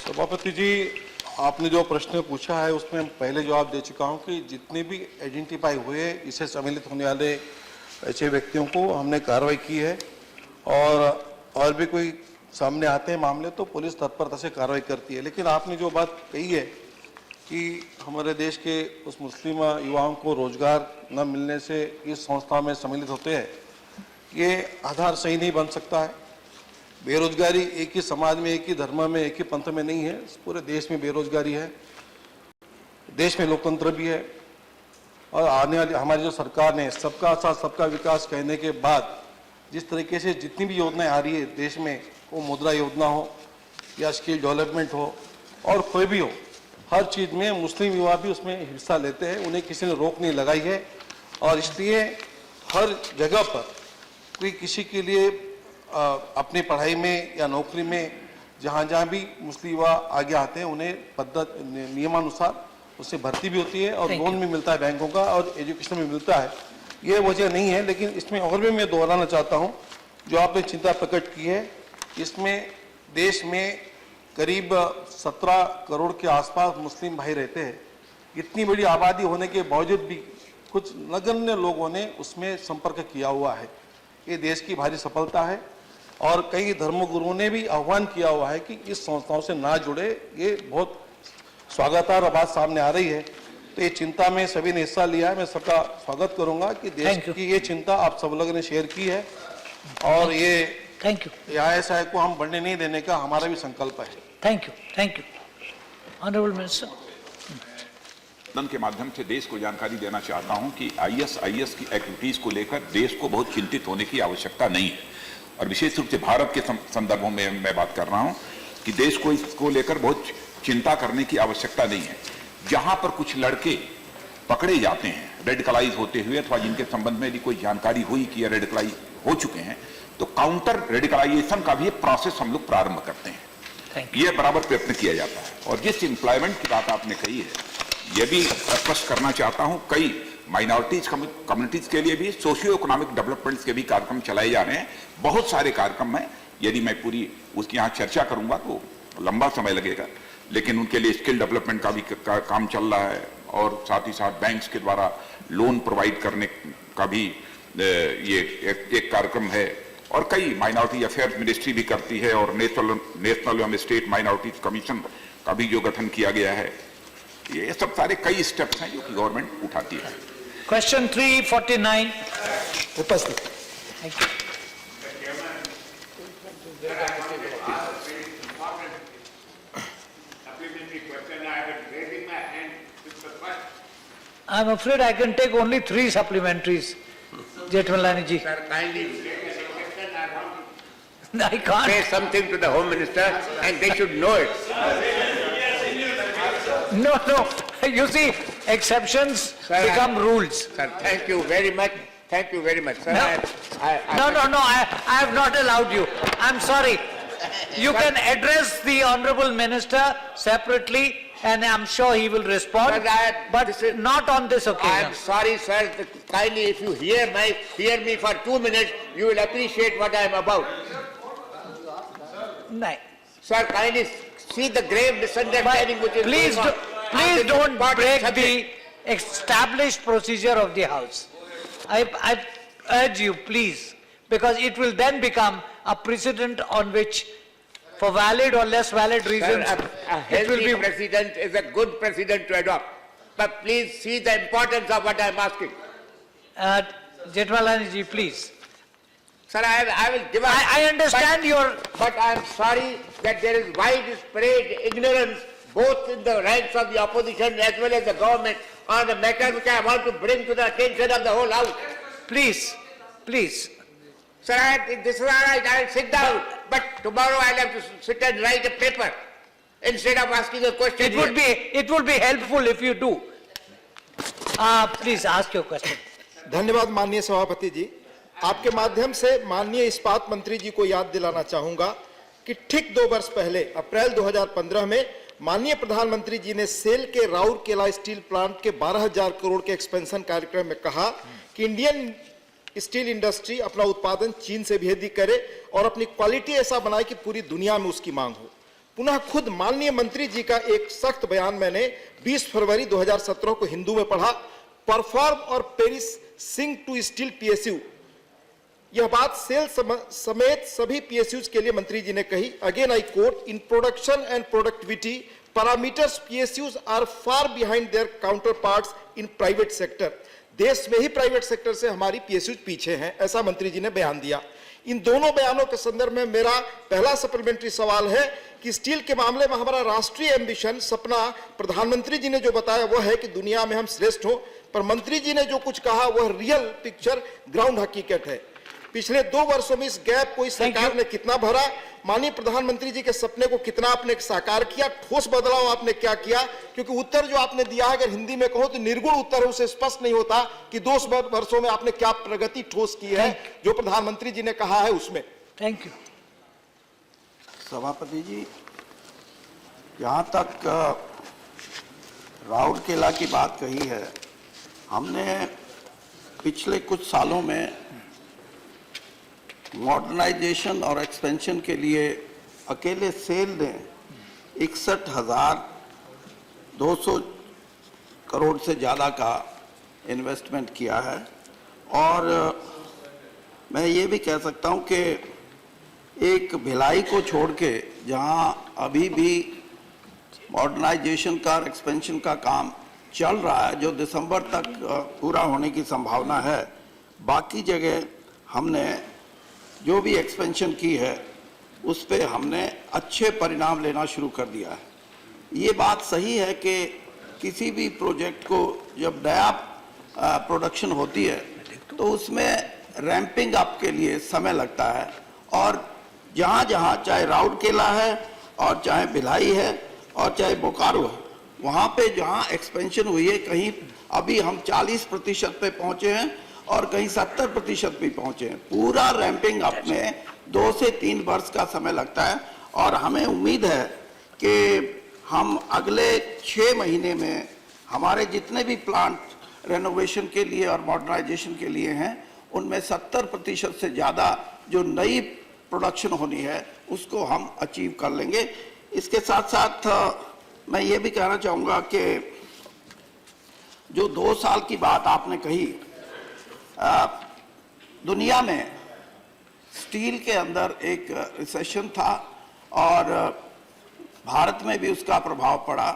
सभापति जी, आपने जो प्रश्न पूछा है उसमें हम पहले जवाब दे चुका हूं कि जितने भी आइडेंटिफाई हुए इससे सम्मिलित होने वाले ऐसे व्यक्तियों को हमने कार्रवाई की है, और भी कोई सामने आते हैं मामले तो पुलिस तत्परता से कार्रवाई करती है। लेकिन आपने जो बात कही है कि हमारे देश के उस मुस्लिम युवाओं को रोजगार न मिलने से इस संस्था में सम्मिलित होते हैं, ये आधार सही नहीं बन सकता है। बेरोजगारी एक ही समाज में, एक ही धर्म में, एक ही पंथ में नहीं है, पूरे देश में बेरोजगारी है, देश में लोकतंत्र भी है। और आने वाली हमारी जो सरकार ने सबका साथ सबका विकास कहने के बाद जिस तरीके से जितनी भी योजनाएं आ रही है देश में, वो मुद्रा योजना हो या स्किल डेवलपमेंट हो और कोई भी हो, हर चीज़ में मुस्लिम युवा भी उसमें हिस्सा लेते हैं, उन्हें किसी ने रोक नहीं लगाई है। और इसलिए हर जगह पर कोई किसी के लिए अपनी पढ़ाई में या नौकरी में जहाँ भी मुस्लिम युवा आगे आते हैं उन्हें नियमानुसार उससे भर्ती भी होती है और लोन भी मिलता है बैंकों का और एजुकेशन भी मिलता है। ये वजह नहीं है, लेकिन इसमें और भी मैं दोहराना चाहता हूँ जो आपने चिंता प्रकट की है। इसमें देश में करीब 17 करोड़ के आसपास मुस्लिम भाई रहते हैं। इतनी बड़ी आबादी होने के बावजूद भी कुछ नगण्य लोगों ने उसमें संपर्क किया हुआ है। ये देश की भारी सफलता है और कई धर्मगुरुओं ने भी आह्वान किया हुआ है कि इस संस्थाओं से ना जुड़े। ये बहुत स्वागतार्ह बात सामने आ रही है, तो ये चिंता में सभी ने हिस्सा लिया है। मैं सबका स्वागत करूंगा कि देश की ये चिंता आप सब लोगों ने शेयर की है और ये ISI को हम बढ़ने नहीं देने का हमारा भी संकल्प है। Thank you honourable minister. सदन के माध्यम से देश को जानकारी देना चाहता हूं कि ISIS की एक्टिविटीज को लेकर देश को बहुत चिंतित होने की आवश्यकता नहीं है, और विशेष रूप से भारत के संदर्भों में मैं बात कर रहा हूं कि देश को इसको लेकर बहुत चिंता करने की आवश्यकता नहीं है। जहां पर कुछ लड़के पकड़े जाते हैं रेडिकलाइज होते हुए, अथवा जिनके संबंध में यदि कोई जानकारी हुई कि रेडिकलाइज हो चुके हैं, तो काउंटर रेडिकलाइजेशन का भी एक प्रोसेस हम लोग प्रारंभ करते हैं। यह बराबर प्रयत्न किया जाता है। और जिस एम्प्लॉयमेंट की बात आपने कही है, यह भी स्पष्ट करना चाहता हूं, कई माइनॉरिटीज कम्युनिटीज के लिए भी सोशियो इकोनॉमिक डेवलपमेंट के भी कार्यक्रम चलाए जा रहे हैं। बहुत सारे कार्यक्रम हैं, यदि मैं पूरी उसकी यहाँ चर्चा करूंगा तो लंबा समय लगेगा, लेकिन उनके लिए स्किल डेवलपमेंट का भी काम चल रहा है और साथ ही साथ बैंक्स के द्वारा लोन प्रोवाइड करने का भी ये एक कार्यक्रम है। और कई माइनॉरिटी अफेयर्स मिनिस्ट्री भी करती है और नेशनल एवं स्टेट माइनॉरिटीज कमीशन का भी जो गठन किया गया है, ये सब सारे कई स्टेप्स हैं जो कि गवर्नमेंट उठाती है। Question 349. उपस्थित। Thank you. I'm afraid I can take only 3 supplementaries, Jethmalani ji. Sir, kindly I can't. say something to the Home Minister and they should know it. No, no. You see, exceptions Sir, become rules. Sir, thank you very much. Thank you very much, sir. No, I have not allowed you. I'm sorry. You can address the Honorable Minister separately and I'm sure he will respond, Sir, but not on this I occasion. am sorry, sir. Kindly, if you hear me for 2 minutes, you will appreciate what I am about. No. Sir, kindly see the grave misunderstanding which is Please, going on. please On this don't important break subject. the established procedure of the House. I urge you, please, because it will then become a precedent on which, for valid or less valid reasons, Sir, a it will healthy be... president is a good president to adopt. But please see the importance of what I am asking. Jethmalani ji, please. Sir, I will give up. I understand your... But I am sorry that there is widespread ignorance both in the ranks of the opposition as well as the government on the matter which I want to bring to the attention of the whole House. Please, please. Sir, this is all right, I will sit down, but tomorrow I will have to sit and write a paper instead of asking a question. It would be helpful if you do. Please ask your question. धन्यवाद माननीय सभापति जी। आपके माध्यम से माननीय इस्पात मंत्री जी को याद दिलाना चाहूंगा कि ठीक 2 वर्ष पहले अप्रैल 2015 में माननीय प्रधानमंत्री जी ने सेल के राउरकेला स्टील प्लांट के 12,000 करोड़ के एक्सपेंशन कार्यक्रम में कहा कि इंडियन स्टील इंडस्ट्री अपना उत्पादन चीन से भेदी करे और अपनी क्वालिटी ऐसा बनाए कि पूरी दुनिया में उसकी मांग हो। पुनः खुद माननीय मंत्री जी का एक सख्त बयान मैंने 20 फरवरी 2017 को हिंदू में पढ़ा। Perform or perish sing to steel PSU, यह बात सेल समेत सभी पीएसयूज के लिए मंत्री जी ने कही। Again I quote, in production and productivity parameters PSUs are far behind their counterparts in private sector. देश में ही प्राइवेट सेक्टर से हमारी पीएसयूज पीछे हैं, ऐसा मंत्री जी ने बयान दिया। इन दोनों बयानों के संदर्भ में मेरा पहला सप्लीमेंट्री सवाल है कि स्टील के मामले में हमारा राष्ट्रीय एम्बिशन, सपना, प्रधानमंत्री जी ने जो बताया वह है कि दुनिया में हम श्रेष्ठ हों, पर मंत्री जी ने जो कुछ कहा वह रियल पिक्चर, ग्राउंड हकीकत है। पिछले 2 वर्षों में इस गैप को इस सरकार ने कितना भरा, माननीय प्रधानमंत्री जी के सपने को कितना आपने साकार किया, ठोस बदलाव आपने क्या किया? क्योंकि उत्तर जो आपने दिया है, अगर हिंदी में कहो तो निर्गुण उत्तर है, उसे स्पष्ट नहीं होता कि 2 वर्षों में आपने क्या प्रगति ठोस की है जो प्रधानमंत्री जी ने कहा है उसमें। Thank you. सभापति जी, यहाँ तक राउरकेला की बात कही है, हमने पिछले कुछ सालों में मॉडर्नाइजेशन और एक्सपेंशन के लिए अकेले सेल ने 61,200 करोड़ से ज़्यादा का इन्वेस्टमेंट किया है। और मैं ये भी कह सकता हूँ कि एक भिलाई को छोड़ के जहाँ अभी भी मॉडर्नाइजेशन का और एक्सपेंशन का काम चल रहा है, जो दिसंबर तक पूरा होने की संभावना है, बाकी जगह हमने जो भी एक्सपेंशन की है उस पे हमने अच्छे परिणाम लेना शुरू कर दिया है। ये बात सही है कि किसी भी प्रोजेक्ट को जब नया प्रोडक्शन होती है तो उसमें रैंपिंग अप के लिए समय लगता है, और जहाँ जहाँ चाहे राउरकेला है और चाहे भिलाई है और चाहे बोकारो है, वहाँ पे जहाँ एक्सपेंशन हुई है, कहीं अभी हम 40% पे पहुँचे हैं और कहीं 70% भी पहुंचे हैं। पूरा रैंपिंग अप में 2 से 3 वर्ष का समय लगता है, और हमें उम्मीद है कि हम अगले 6 महीने में हमारे जितने भी प्लांट रेनोवेशन के लिए और मॉडर्नाइजेशन के लिए हैं, उनमें 70% से ज़्यादा जो नई प्रोडक्शन होनी है उसको हम अचीव कर लेंगे। इसके साथ साथ मैं ये भी कहना चाहूँगा कि जो 2 साल की बात आपने कही, दुनिया में स्टील के अंदर एक रिसेशन था और भारत में भी उसका प्रभाव पड़ा,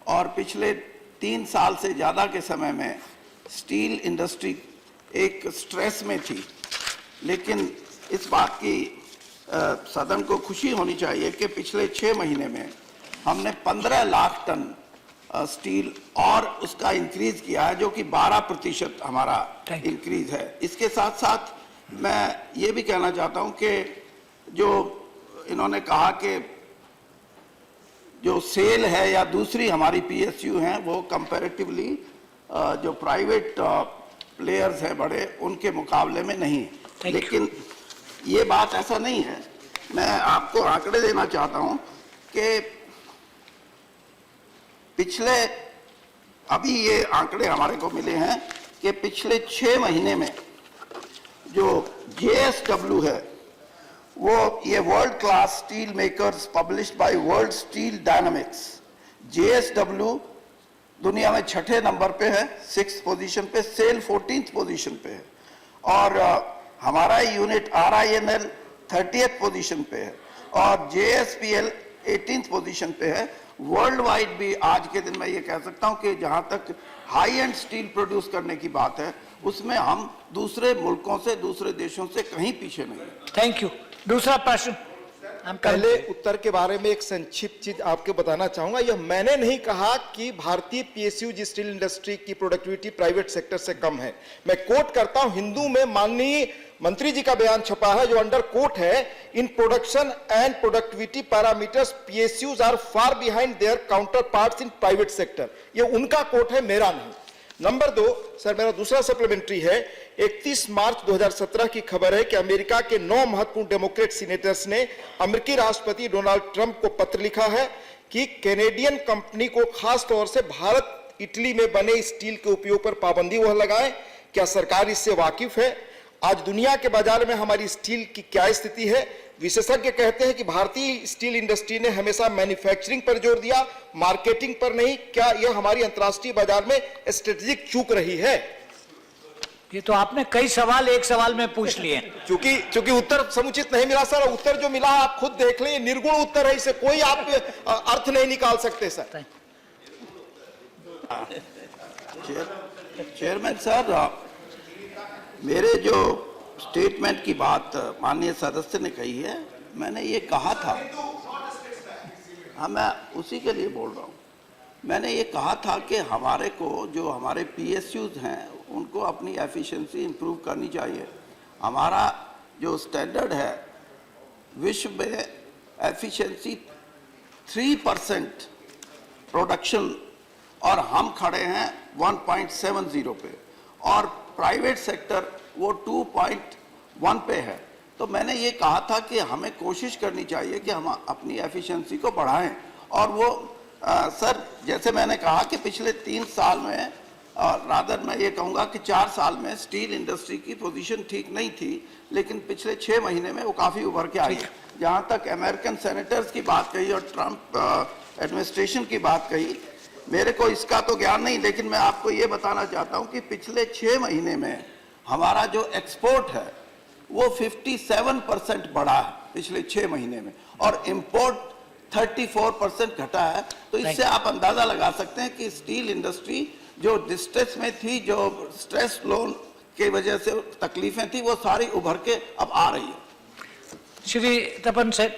और पिछले 3 साल से ज़्यादा के समय में स्टील इंडस्ट्री एक स्ट्रेस में थी, लेकिन इस बात की सदन को खुशी होनी चाहिए कि पिछले 6 महीने में हमने 15 लाख टन स्टील और उसका इंक्रीज किया है, जो कि 12% हमारा इंक्रीज है। इसके साथ साथ मैं ये भी कहना चाहता हूं कि जो इन्होंने कहा कि जो सेल है या दूसरी हमारी पीएसयू हैं वो कंपैरेटिवली जो प्राइवेट प्लेयर्स हैं बड़े, उनके मुकाबले में नहीं है, लेकिन ये बात ऐसा नहीं है। मैं आपको आंकड़े देना चाहता हूं कि पिछले अभी ये आंकड़े हमारे को मिले हैं कि पिछले 6 महीने में जो JSW है वो ये world class steel makers published by world steel dynamics, JSW दुनिया में 6ठे नंबर पे है, 6th पोजीशन पे, सेल 14th पोजीशन पे है, और हमारा यूनिट RINL 30th पोजीशन पे है और JSPL 18th पोजीशन पे है। वर्ल्ड वाइड भी आज के दिन मैं ये कह सकता हूं कि जहां तक हाई एंड स्टील प्रोड्यूस करने की बात है उसमें हम दूसरे मुल्कों से, दूसरे देशों से कहीं पीछे नहीं है। Thank you. दूसरा प्रश्न, पहले उत्तर के बारे में एक संक्षिप्त चीज आपको बताना चाहूंगा। यह मैंने नहीं कहा कि भारतीय पीएसयू स्टील इंडस्ट्री की प्रोडक्टिविटी प्राइवेट सेक्टर से कम है। मैं कोट करता हूं, हिंदू में माननीय मंत्री जी का बयान छपा है जो अंडर कोट है, in production and productivity parameters PSUs are far behind their counterparts in private sector. ये उनका कोट है, मेरा नहीं। नंबर 2 सर, मेरा दूसरा सप्लीमेंट्री है। 31 मार्च 2017 की खबर है कि अमेरिका के 9 महत्वपूर्ण डेमोक्रेट सीनेटर्स ने अमेरिकी राष्ट्रपति डोनाल्ड ट्रंप को पत्र लिखा है कि कैनेडियन कंपनी को खास तौर से भारत इटली में बने स्टील के उपयोग पर पाबंदी वह लगाए। क्या सरकार इससे वाकिफ है? आज दुनिया के बाजार में हमारी स्टील की क्या स्थिति है? विशेषज्ञ कहते हैं कि भारतीय स्टील इंडस्ट्री ने हमेशा मैन्युफैक्चरिंग पर जोर दिया, मार्केटिंग पर नहीं। क्या यह हमारी अंतर्राष्ट्रीय बाजार में स्ट्रेटेजिक चूक रही है? ये तो आपने कई सवाल एक सवाल में पूछ लिए। चूंकि उत्तर समुचित नहीं मिला सर, उत्तर जो मिला आप खुद देख लें, निर्गुण उत्तर है, इसे कोई आप अर्थ नहीं निकाल सकते सर। चेयरमैन सर, मेरे जो स्टेटमेंट की बात माननीय सदस्य ने कही है, मैंने ये कहा था, हाँ मैं उसी के लिए बोल रहा हूँ। मैंने ये कहा था कि हमारे को जो हमारे पीएसयूज हैं उनको अपनी एफिशिएंसी इंप्रूव करनी चाहिए। हमारा जो स्टैंडर्ड है विश्व में एफिशिएंसी 3% प्रोडक्शन और हम खड़े हैं 1.70 पे और प्राइवेट सेक्टर वो 2.1 पे है। तो मैंने ये कहा था कि हमें कोशिश करनी चाहिए कि हम अपनी एफिशिएंसी को बढ़ाएं और वो सर जैसे मैंने कहा कि पिछले 3 साल में रादर मैं ये कहूँगा कि 4 साल में स्टील इंडस्ट्री की पोजीशन ठीक नहीं थी, लेकिन पिछले 6 महीने में वो काफ़ी उभर के आई है। जहाँ तक अमेरिकन सेनेटर्स की बात कही और ट्रंप एडमिनिस्ट्रेशन की बात कही, मेरे को इसका तो ज्ञान नहीं, लेकिन मैं आपको ये बताना चाहता हूँ कि पिछले 6 महीने में हमारा जो एक्सपोर्ट है वो 57% बढ़ा है पिछले 6 महीने में और इंपोर्ट 34% घटा है। तो इससे आप अंदाजा लगा सकते हैं कि स्टील इंडस्ट्री जो डिस्ट्रेस में थी, जो स्ट्रेस लोन की वजह से तकलीफें थी, वो सारी उभर के अब आ रही है। श्री तपन sir.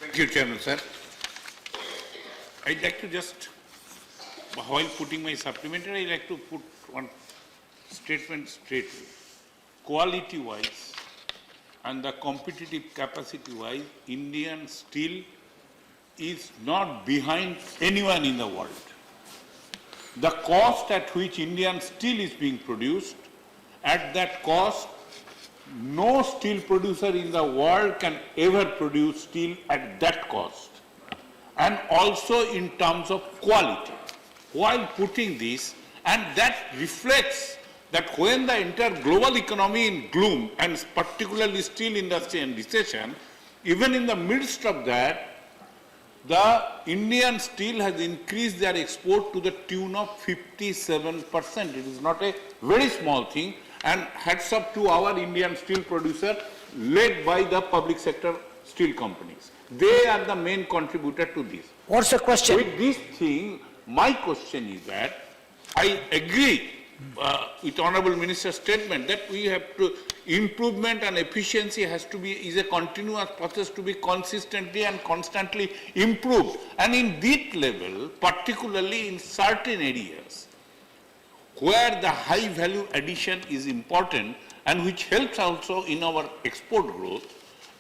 Thank you, Chairman, sir. I'd like to just, while putting my supplementary, I'd like to put one statement straight. Quality-wise and the competitive capacity-wise, Indian steel is not behind anyone in the world. The cost at which Indian steel is being produced, at that cost, no steel producer in the world can ever produce steel at that cost. And also in terms of quality. While putting this, and that reflects that when the entire global economy in gloom, and particularly steel industry in recession, even in the midst of that, the Indian steel has increased their export to the tune of 57%. It is not a very small thing, and hats up to our Indian steel producer led by the public sector steel companies. They are the main contributor to this. What's the question? With this thing, my question is that I agree with Honorable Minister's statement that we have to, improvement and efficiency has to be, is a continuous process to be consistently and constantly improved. And in that level, particularly in certain areas, where the high value addition is important and which helps also in our export growth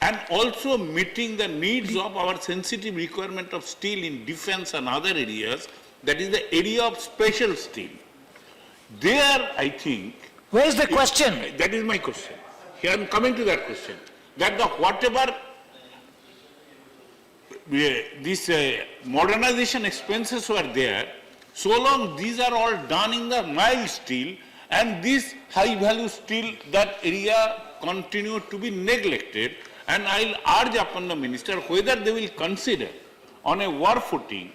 and also meeting the needs of our sensitive requirement of steel in defense and other areas, that is the area of special steel. There, I think... Where is the question? That is my question. Here I am coming to that question. That the whatever these modernization expenses were there, so long these are all done in the mild steel, and this high value steel, that area continue to be neglected, and I will urge upon the minister whether they will consider on a war footing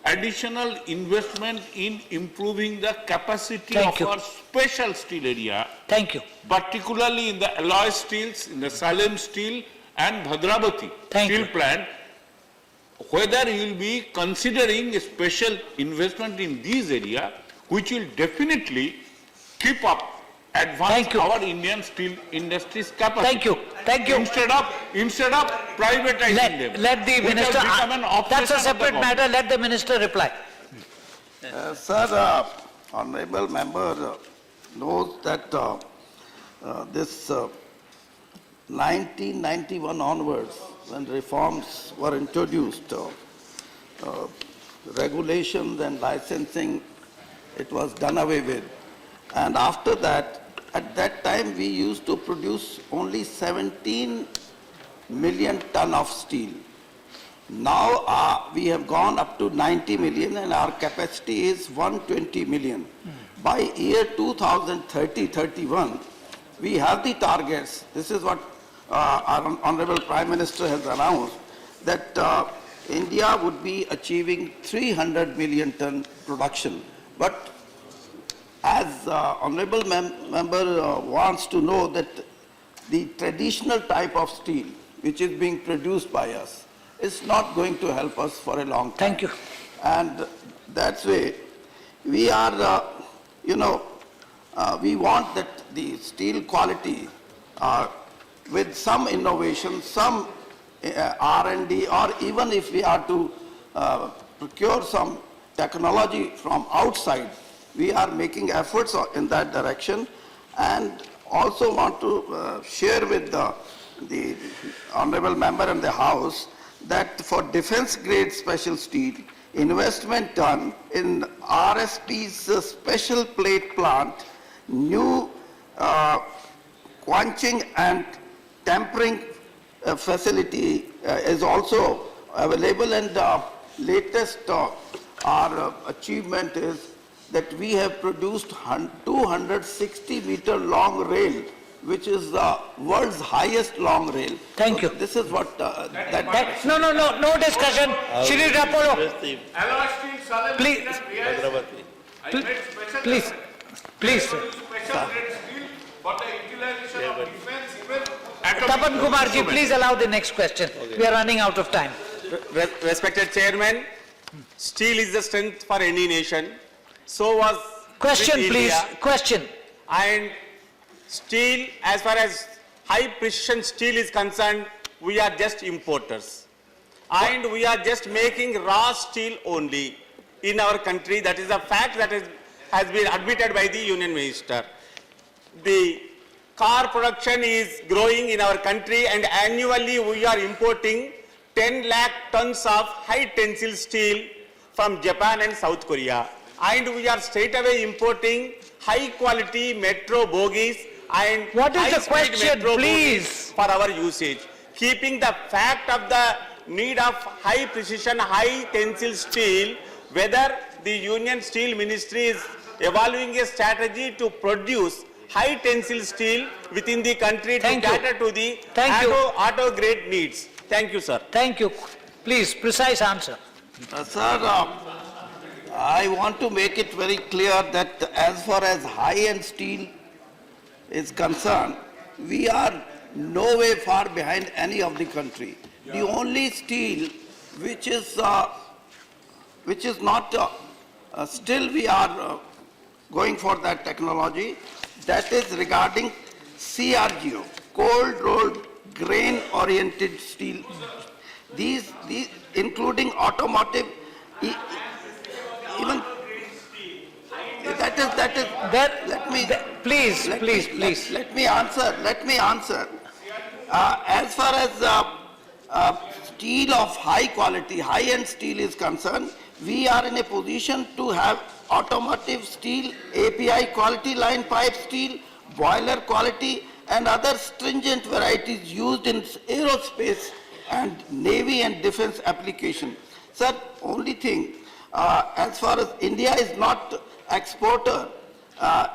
additional investment in improving the capacity of our special steel area. Thank you. Particularly in the alloy steels, in the Salem steel and Bhadravati steel plant, whether you will be considering a special investment in these areas, which will definitely keep up, advance our Indian steel industry's capacity. Thank you. Thank you. Instead of privatizing them. Let the which has minister, become an that's a obsession of the separate government. matter, let the minister reply. Sir, honorable member knows that this 1991 onwards, when reforms were introduced, regulations and licensing, it was done away with. And after that, at that time, we used to produce only 17 million ton of steel. Now we have gone up to 90 million and our capacity is 120 million. By year 2030-31, we have the targets. This is what our Honorable Prime Minister has announced, that India would be achieving 300 million ton production. But as Honorable Member wants to know that the traditional type of steel which is being produced by us is not going to help us for a long time. Thank you. And that's why we are, we want that the steel quality with some innovation, some R&D, or even if we are to procure some technology from outside, we are making efforts in that direction, and also want to share with the Honorable Member and the House that for defense grade special steel, investment done in RSP's special plate plant, new quenching and tempering facility is also available, and latest our achievement is that we have produced 260 meter long rail, which is the world's highest long rail. Thank you. This is what No discussion. Shri Rapolo. Alloy steel, Salem Please. Please. Please. Special grade steel for the utilization of defense, even Tapan Kumar ji, please allow the next question. We are running out of time. Respected Chairman, steel is the strength for any nation. So was Question, with please. India. Question. And steel, as far as high precision steel is concerned, we are just importers. And we are just making raw steel only in our country. That is a fact that has been admitted by the Union Minister. The car production is growing in our country, and annually we are importing 10 lakh tons of high tensile steel from Japan and South Korea. And we are straight away importing high quality metro bogies and What is the high-speed question, metro please? bogies for our usage. Keeping the fact of the need of high precision, high tensile steel, whether the Union Steel Ministry is evaluating a strategy to produce high tensile steel within the country to cater to the auto grade needs. Thank you, sir. Thank you. Please, precise answer. Sir, I want to make it very clear that as far as high-end steel is concerned, we are no way far behind any of the country. The only steel which is not, still we are going for that technology, that is regarding CRGO, cold rolled grain oriented steel. These including automotive, even that is, let me, Please. let me answer. As far as steel of high quality, high-end steel is concerned, we are in a position to have automotive steel, API quality line pipe steel, boiler quality, and other stringent varieties used in aerospace and navy and defense application. Sir, only thing, as far as India is not exporter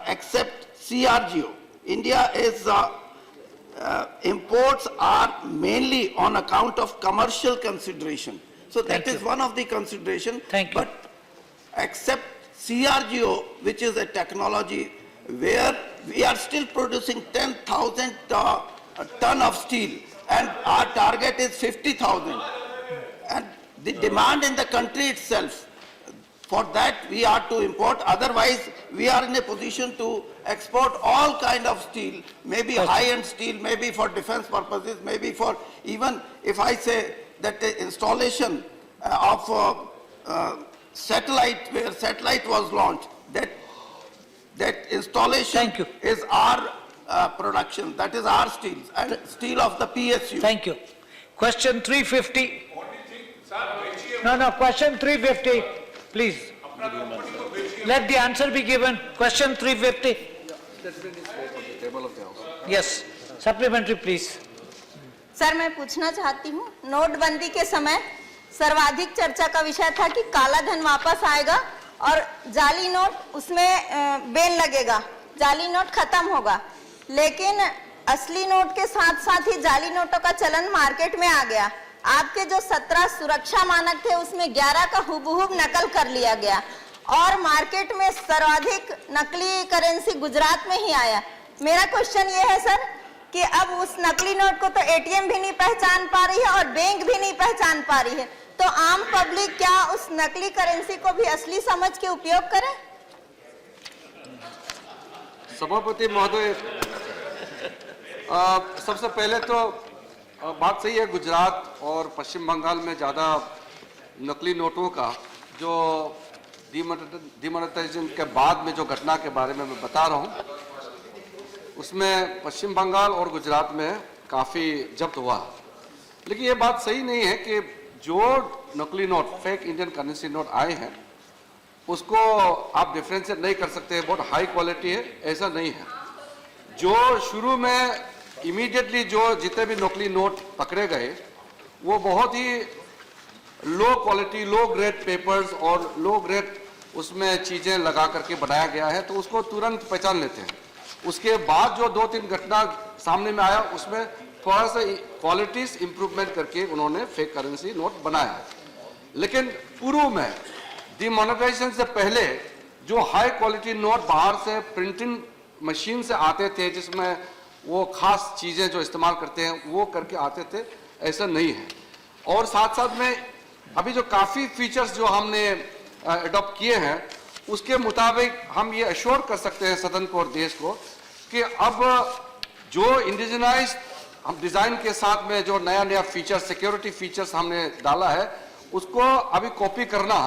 except CRGO. India is imports are mainly on account of commercial consideration. So that is one of the consideration. Thank you. But except CRGO, which is a technology where we are still producing 10,000 ton of steel, and our target is 50,000. And the demand in the country itself, for that we are to import, otherwise we are in a position to export all kind of steel, maybe high-end steel, maybe for defense purposes, maybe for even, if I say that the installation of satellite, where satellite was launched, that installation is our production, that is our steel, and steel of the PSU. Thank you. Question 350. No, question 350, please. Let the answer be given. Question 350. Yes, supplementary please. Sir, मैं पूछना चाहती हूँ, नोटबंदी के समय सर्वाधिक चर्चा का विषय था कि काला धन वापस आएगा और जाली नोट उसमें बैन लगेगा, जाली नोट खत्म होगा, लेकिन असली नोट के साथ साथ ही जाली नोटों का चलन मार्केट में आ गया। आपके जो 17 सुरक्षा मानक थे उसमें 11 का हुबहू नकल कर लिया गया और मार्केट में सर्वाधिक नकली करेंसी गुजरात में ही आया। मेरा क्वेश्चन ये है सर कि अब उस नकली नोट को तो एटीएम भी नहीं पहचान पा रही है और बैंक भी नहीं पहचान पा रही है, तो आम पब्लिक क्या उस नकली करेंसी को भी असली समझ के उपयोग करे? सभापति महोदय, सबसे पहले तो बात सही है, गुजरात और पश्चिम बंगाल में ज़्यादा नकली नोटों का जो डिमोनेटाइजेशन के बाद में जो घटना के बारे में मैं बता रहा हूँ, उसमें पश्चिम बंगाल और गुजरात में काफ़ी जब्त हुआ। लेकिन ये बात सही नहीं है कि जो नकली note, fake Indian currency note आए हैं, उसको आप डिफ्रेंशिएट नहीं कर सकते, बहुत हाई क्वालिटी है, ऐसा नहीं है। जो शुरू में इमीडिएटली जो जितने भी नकली नोट पकड़े गए, वो बहुत ही low quality, low grade papers और लो ग्रेड उसमें चीज़ें लगा करके बनाया गया है, तो उसको तुरंत पहचान लेते हैं। उसके बाद जो 2-3 घटना सामने में आया, उसमें थोड़ा सा क्वालिटीज इंप्रूवमेंट करके उन्होंने फेक करेंसी नोट बनाया। लेकिन पूर्व में डिमोनेटाइजेशन से पहले जो हाई क्वालिटी नोट बाहर से प्रिंटिंग मशीन से आते थे, जिसमें वो खास चीज़ें जो इस्तेमाल करते हैं वो करके आते थे, ऐसा नहीं है। और साथ साथ में अभी जो काफ़ी फीचर्स जो हमने अडॉप्ट किए हैं, उसके मुताबिक हम ये अश्योर कर सकते हैं सदन को और देश को कि अब जो इंडिजिनाइज हम डिज़ाइन के साथ में जो नया नया फीचर, सिक्योरिटी फीचर्स हमने डाला है, उसको अभी कॉपी करना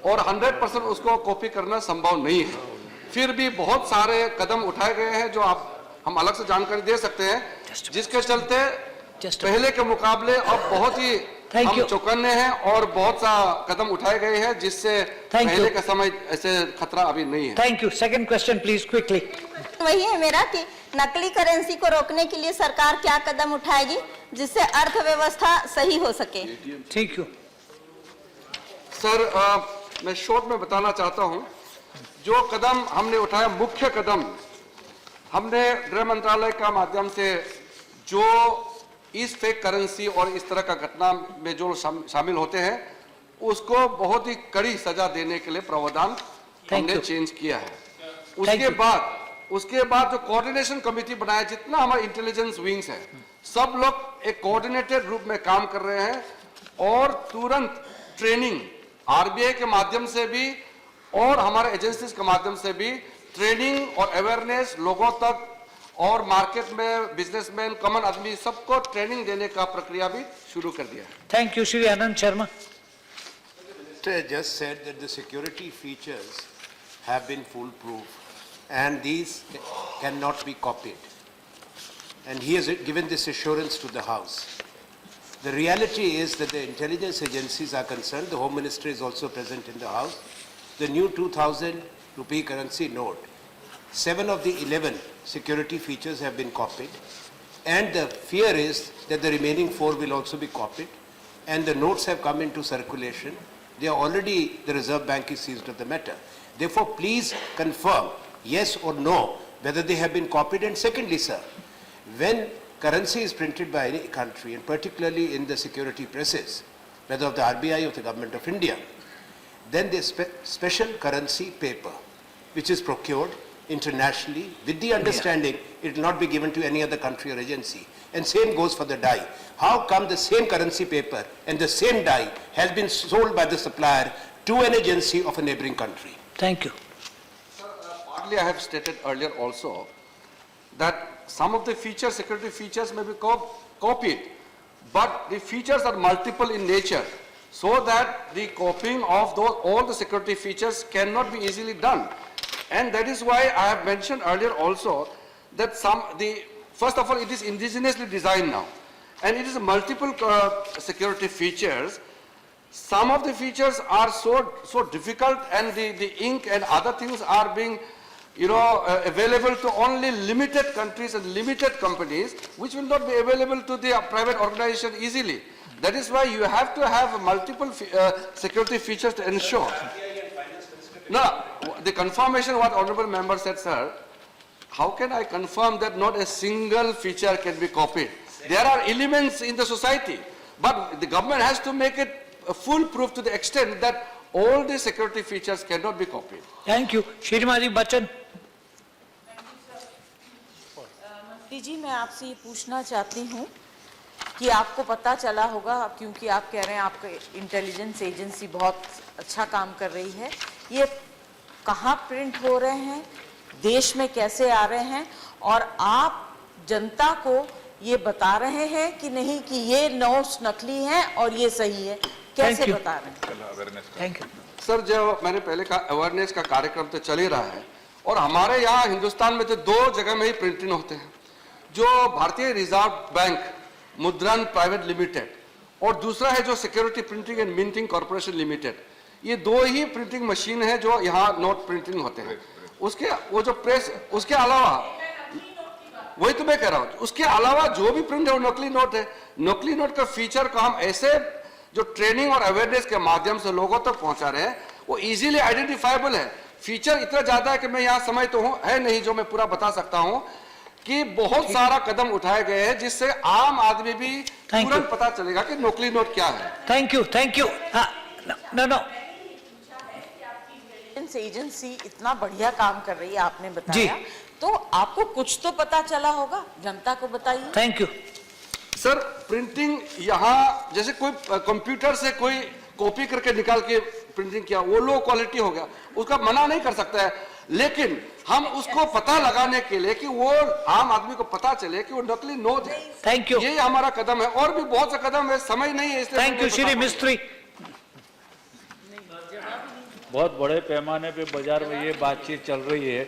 और 100% उसको कॉपी करना संभव नहीं है। फिर भी बहुत सारे कदम उठाए गए हैं जो हम अलग से जानकारी दे सकते हैं, जिसके चलते पहले के मुकाबले अब बहुत ही हम चौकन्ने हैं और बहुत सा कदम उठाए गए हैं, जिससे पहले के समय ऐसे खतरा अभी नहीं है। Thank you. Second question please, quickly. वही है मेरा कि नकली करेंसी को रोकने के लिए सरकार क्या कदम उठाएगी जिससे अर्थव्यवस्था सही हो सके? ठीक है सर, मैं शॉर्ट में बताना चाहता हूं, जो कदम हमने उठाया, मुख्य कदम हमने गृह मंत्रालय का माध्यम से जो इस फेक करेंसी और इस तरह का घटना में जो शामिल होते हैं, उसको बहुत ही कड़ी सजा देने के लिए प्रावधान हमने चेंज किया है। उसके बाद जो कोऑर्डिनेशन कमेटी बनाया, जितना हमारे इंटेलिजेंस विंग्स है, सब लोग एक कोऑर्डिनेटेड रूप में काम कर रहे हैं और तुरंत ट्रेनिंग आरबीआई के माध्यम से भी और हमारे एजेंसीज के माध्यम से भी ट्रेनिंग और अवेयरनेस लोगों तक और मार्केट में बिजनेसमैन कॉमन आदमी सबको ट्रेनिंग देने का प्रक्रिया भी शुरू कर दिया है। Thank you, Shri Anand Sharma. Minister just said that the security features have been foolproof and these cannot be copied. And he has given this assurance to the House. The reality is that the intelligence agencies are concerned. The Home Minister is also present in the House. The new 2000 rupee currency note, 7 of the 11 security features have been copied, and the fear is that the remaining 4 will also be copied, and the notes have come into circulation. They are already, the Reserve Bank is seized of the matter. Therefore, please confirm, yes or no, whether they have been copied. And secondly, sir, when currency is printed by any country, and particularly in the security presses, whether of the RBI or the Government of India, then there's special currency paper, which is procured internationally with the understanding it will not be given to any other country or agency. And same goes for the die. How come the same currency paper and the same die has been sold by the supplier to an agency of a neighboring country? Thank you. Partly I have stated earlier also that some of the features, security features may be copied, but the features are multiple in nature, so that the copying of all the security features cannot be easily done. And that is why I have mentioned earlier also that first of all, it is indigenously designed now, and it is multiple security features. Some of the features are so difficult, and the ink and other things are being available to only limited countries and limited companies, which will not be available to the private organization easily. That is why you have to have multiple security features to ensure. No, the confirmation what Honorable Member said, sir, how can I confirm that not a single feature can be copied? There are elements in the society, but the government has to make it foolproof to the extent that all the security features cannot be copied. Thank you. Shrimati Bachchan. मंत्री जी, मैं आपसे ये पूछना चाहती हूँ कि आपको पता चला होगा, क्योंकि आप कह रहे हैं आपकी इंटेलिजेंस एजेंसी बहुत अच्छा काम कर रही है, ये कहाँ प्रिंट हो रहे हैं, देश में कैसे आ रहे हैं, और आप जनता को ये बता रहे हैं कि नहीं कि ये नोट्स नकली हैं और ये सही है, कैसे बता रहे हैं? Thank you. सर, जो मैंने पहले कहा, अवेयरनेस का कार्यक्रम तो चल ही रहा है, और हमारे यहाँ हिंदुस्तान में तो 2 जगह में ही प्रिंटिंग होते हैं, जो भारतीय रिजर्व बैंक मुद्रण प्राइवेट लिमिटेड और दूसरा है जो security printing and minting corporation limited. ये 2 ही प्रिंटिंग मशीन है जो यहाँ नोट प्रिंटिंग होते हैं। उसके वो जो प्रेस, उसके अलावा वही तो मैं कह रहा हूँ, उसके अलावा जो भी प्रिंट है वो नकली नोट है। नकली नोट का फीचर का हम ऐसे जो ट्रेनिंग और अवेयरनेस के माध्यम से लोगों तक पहुंचा रहे हैं, वो इजीली आइडेंटिफाइबल है। फीचर इतना ज्यादा है कि मैं यहाँ समय तो है नहीं जो मैं पूरा बता सकता हूँ कि बहुत सारा कदम उठाए गए हैं जिससे आम आदमी भी तुरंत पता चलेगा कि नकली नोट क्या है। Thank you, thank you. No agency इतना बढ़िया काम कर रही है, आपने बताया, तो आपको कुछ तो पता चला होगा, जनता को बताइए। Thank you sir. प्रिंटिंग यहाँ जैसे कोई कंप्यूटर से कोई कॉपी करके निकाल के प्रिंटिंग किया, वो लो क्वालिटी हो गया, उसका मना नहीं कर सकता है, लेकिन हम उसको पता लगाने के लिए कि वो आम आदमी को पता चले कि वो नकली नोट है। Thank you. ये हमारा कदम है, और भी बहुत से कदम है, समय नहीं है इसलिए। थैंक यू श्री मिस्त्री। बहुत बड़े पैमाने पे बाजार में ये बातचीत चल रही है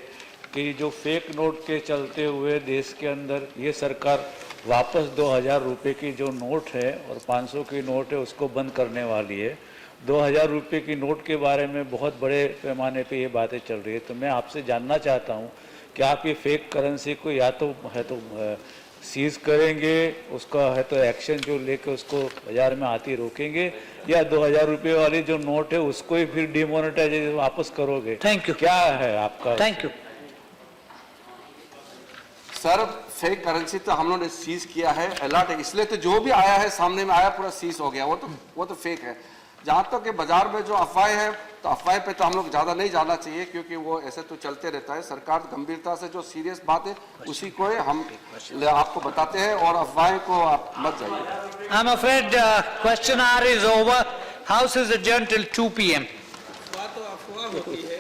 कि जो फेक नोट के चलते हुए देश के अंदर ये सरकार वापस 2000 रुपये की जो नोट है और 500 की नोट है उसको बंद करने वाली है। 2000 रुपये की नोट के बारे में बहुत बड़े पैमाने पे ये बातें चल रही है, तो मैं आपसे जानना चाहता हूँ कि आप ये फेक करेंसी को या तो सीज करेंगे, उसका है तो एक्शन जो लेके उसको बाजार में आती रोकेंगे, या 2000 रुपये वाली जो नोट है उसको ही फिर डिमोनेटाइज वापस करोगे? Thank you. क्या है आपका? Thank you sir. Fake currency तो हम लोगों ने सीज किया है, अलर्ट है, इसलिए तो जो भी आया है सामने में आया पूरा सीज हो गया, वो तो फेक है। जहाँ तक कि बाजार में जो अफवाहें हैं, तो अफवाह पे तो हम लोग ज़्यादा नहीं जाना चाहिए, क्योंकि वो ऐसे तो चलते रहता है। सरकार गंभीरता से जो सीरियस बात है उसी को हम आपको बताते हैं, और अफवाहें को आप मत जाइए। I'm afraid question hour is over. House is adjourned till 2 p.m. बात तो अफवाह होती है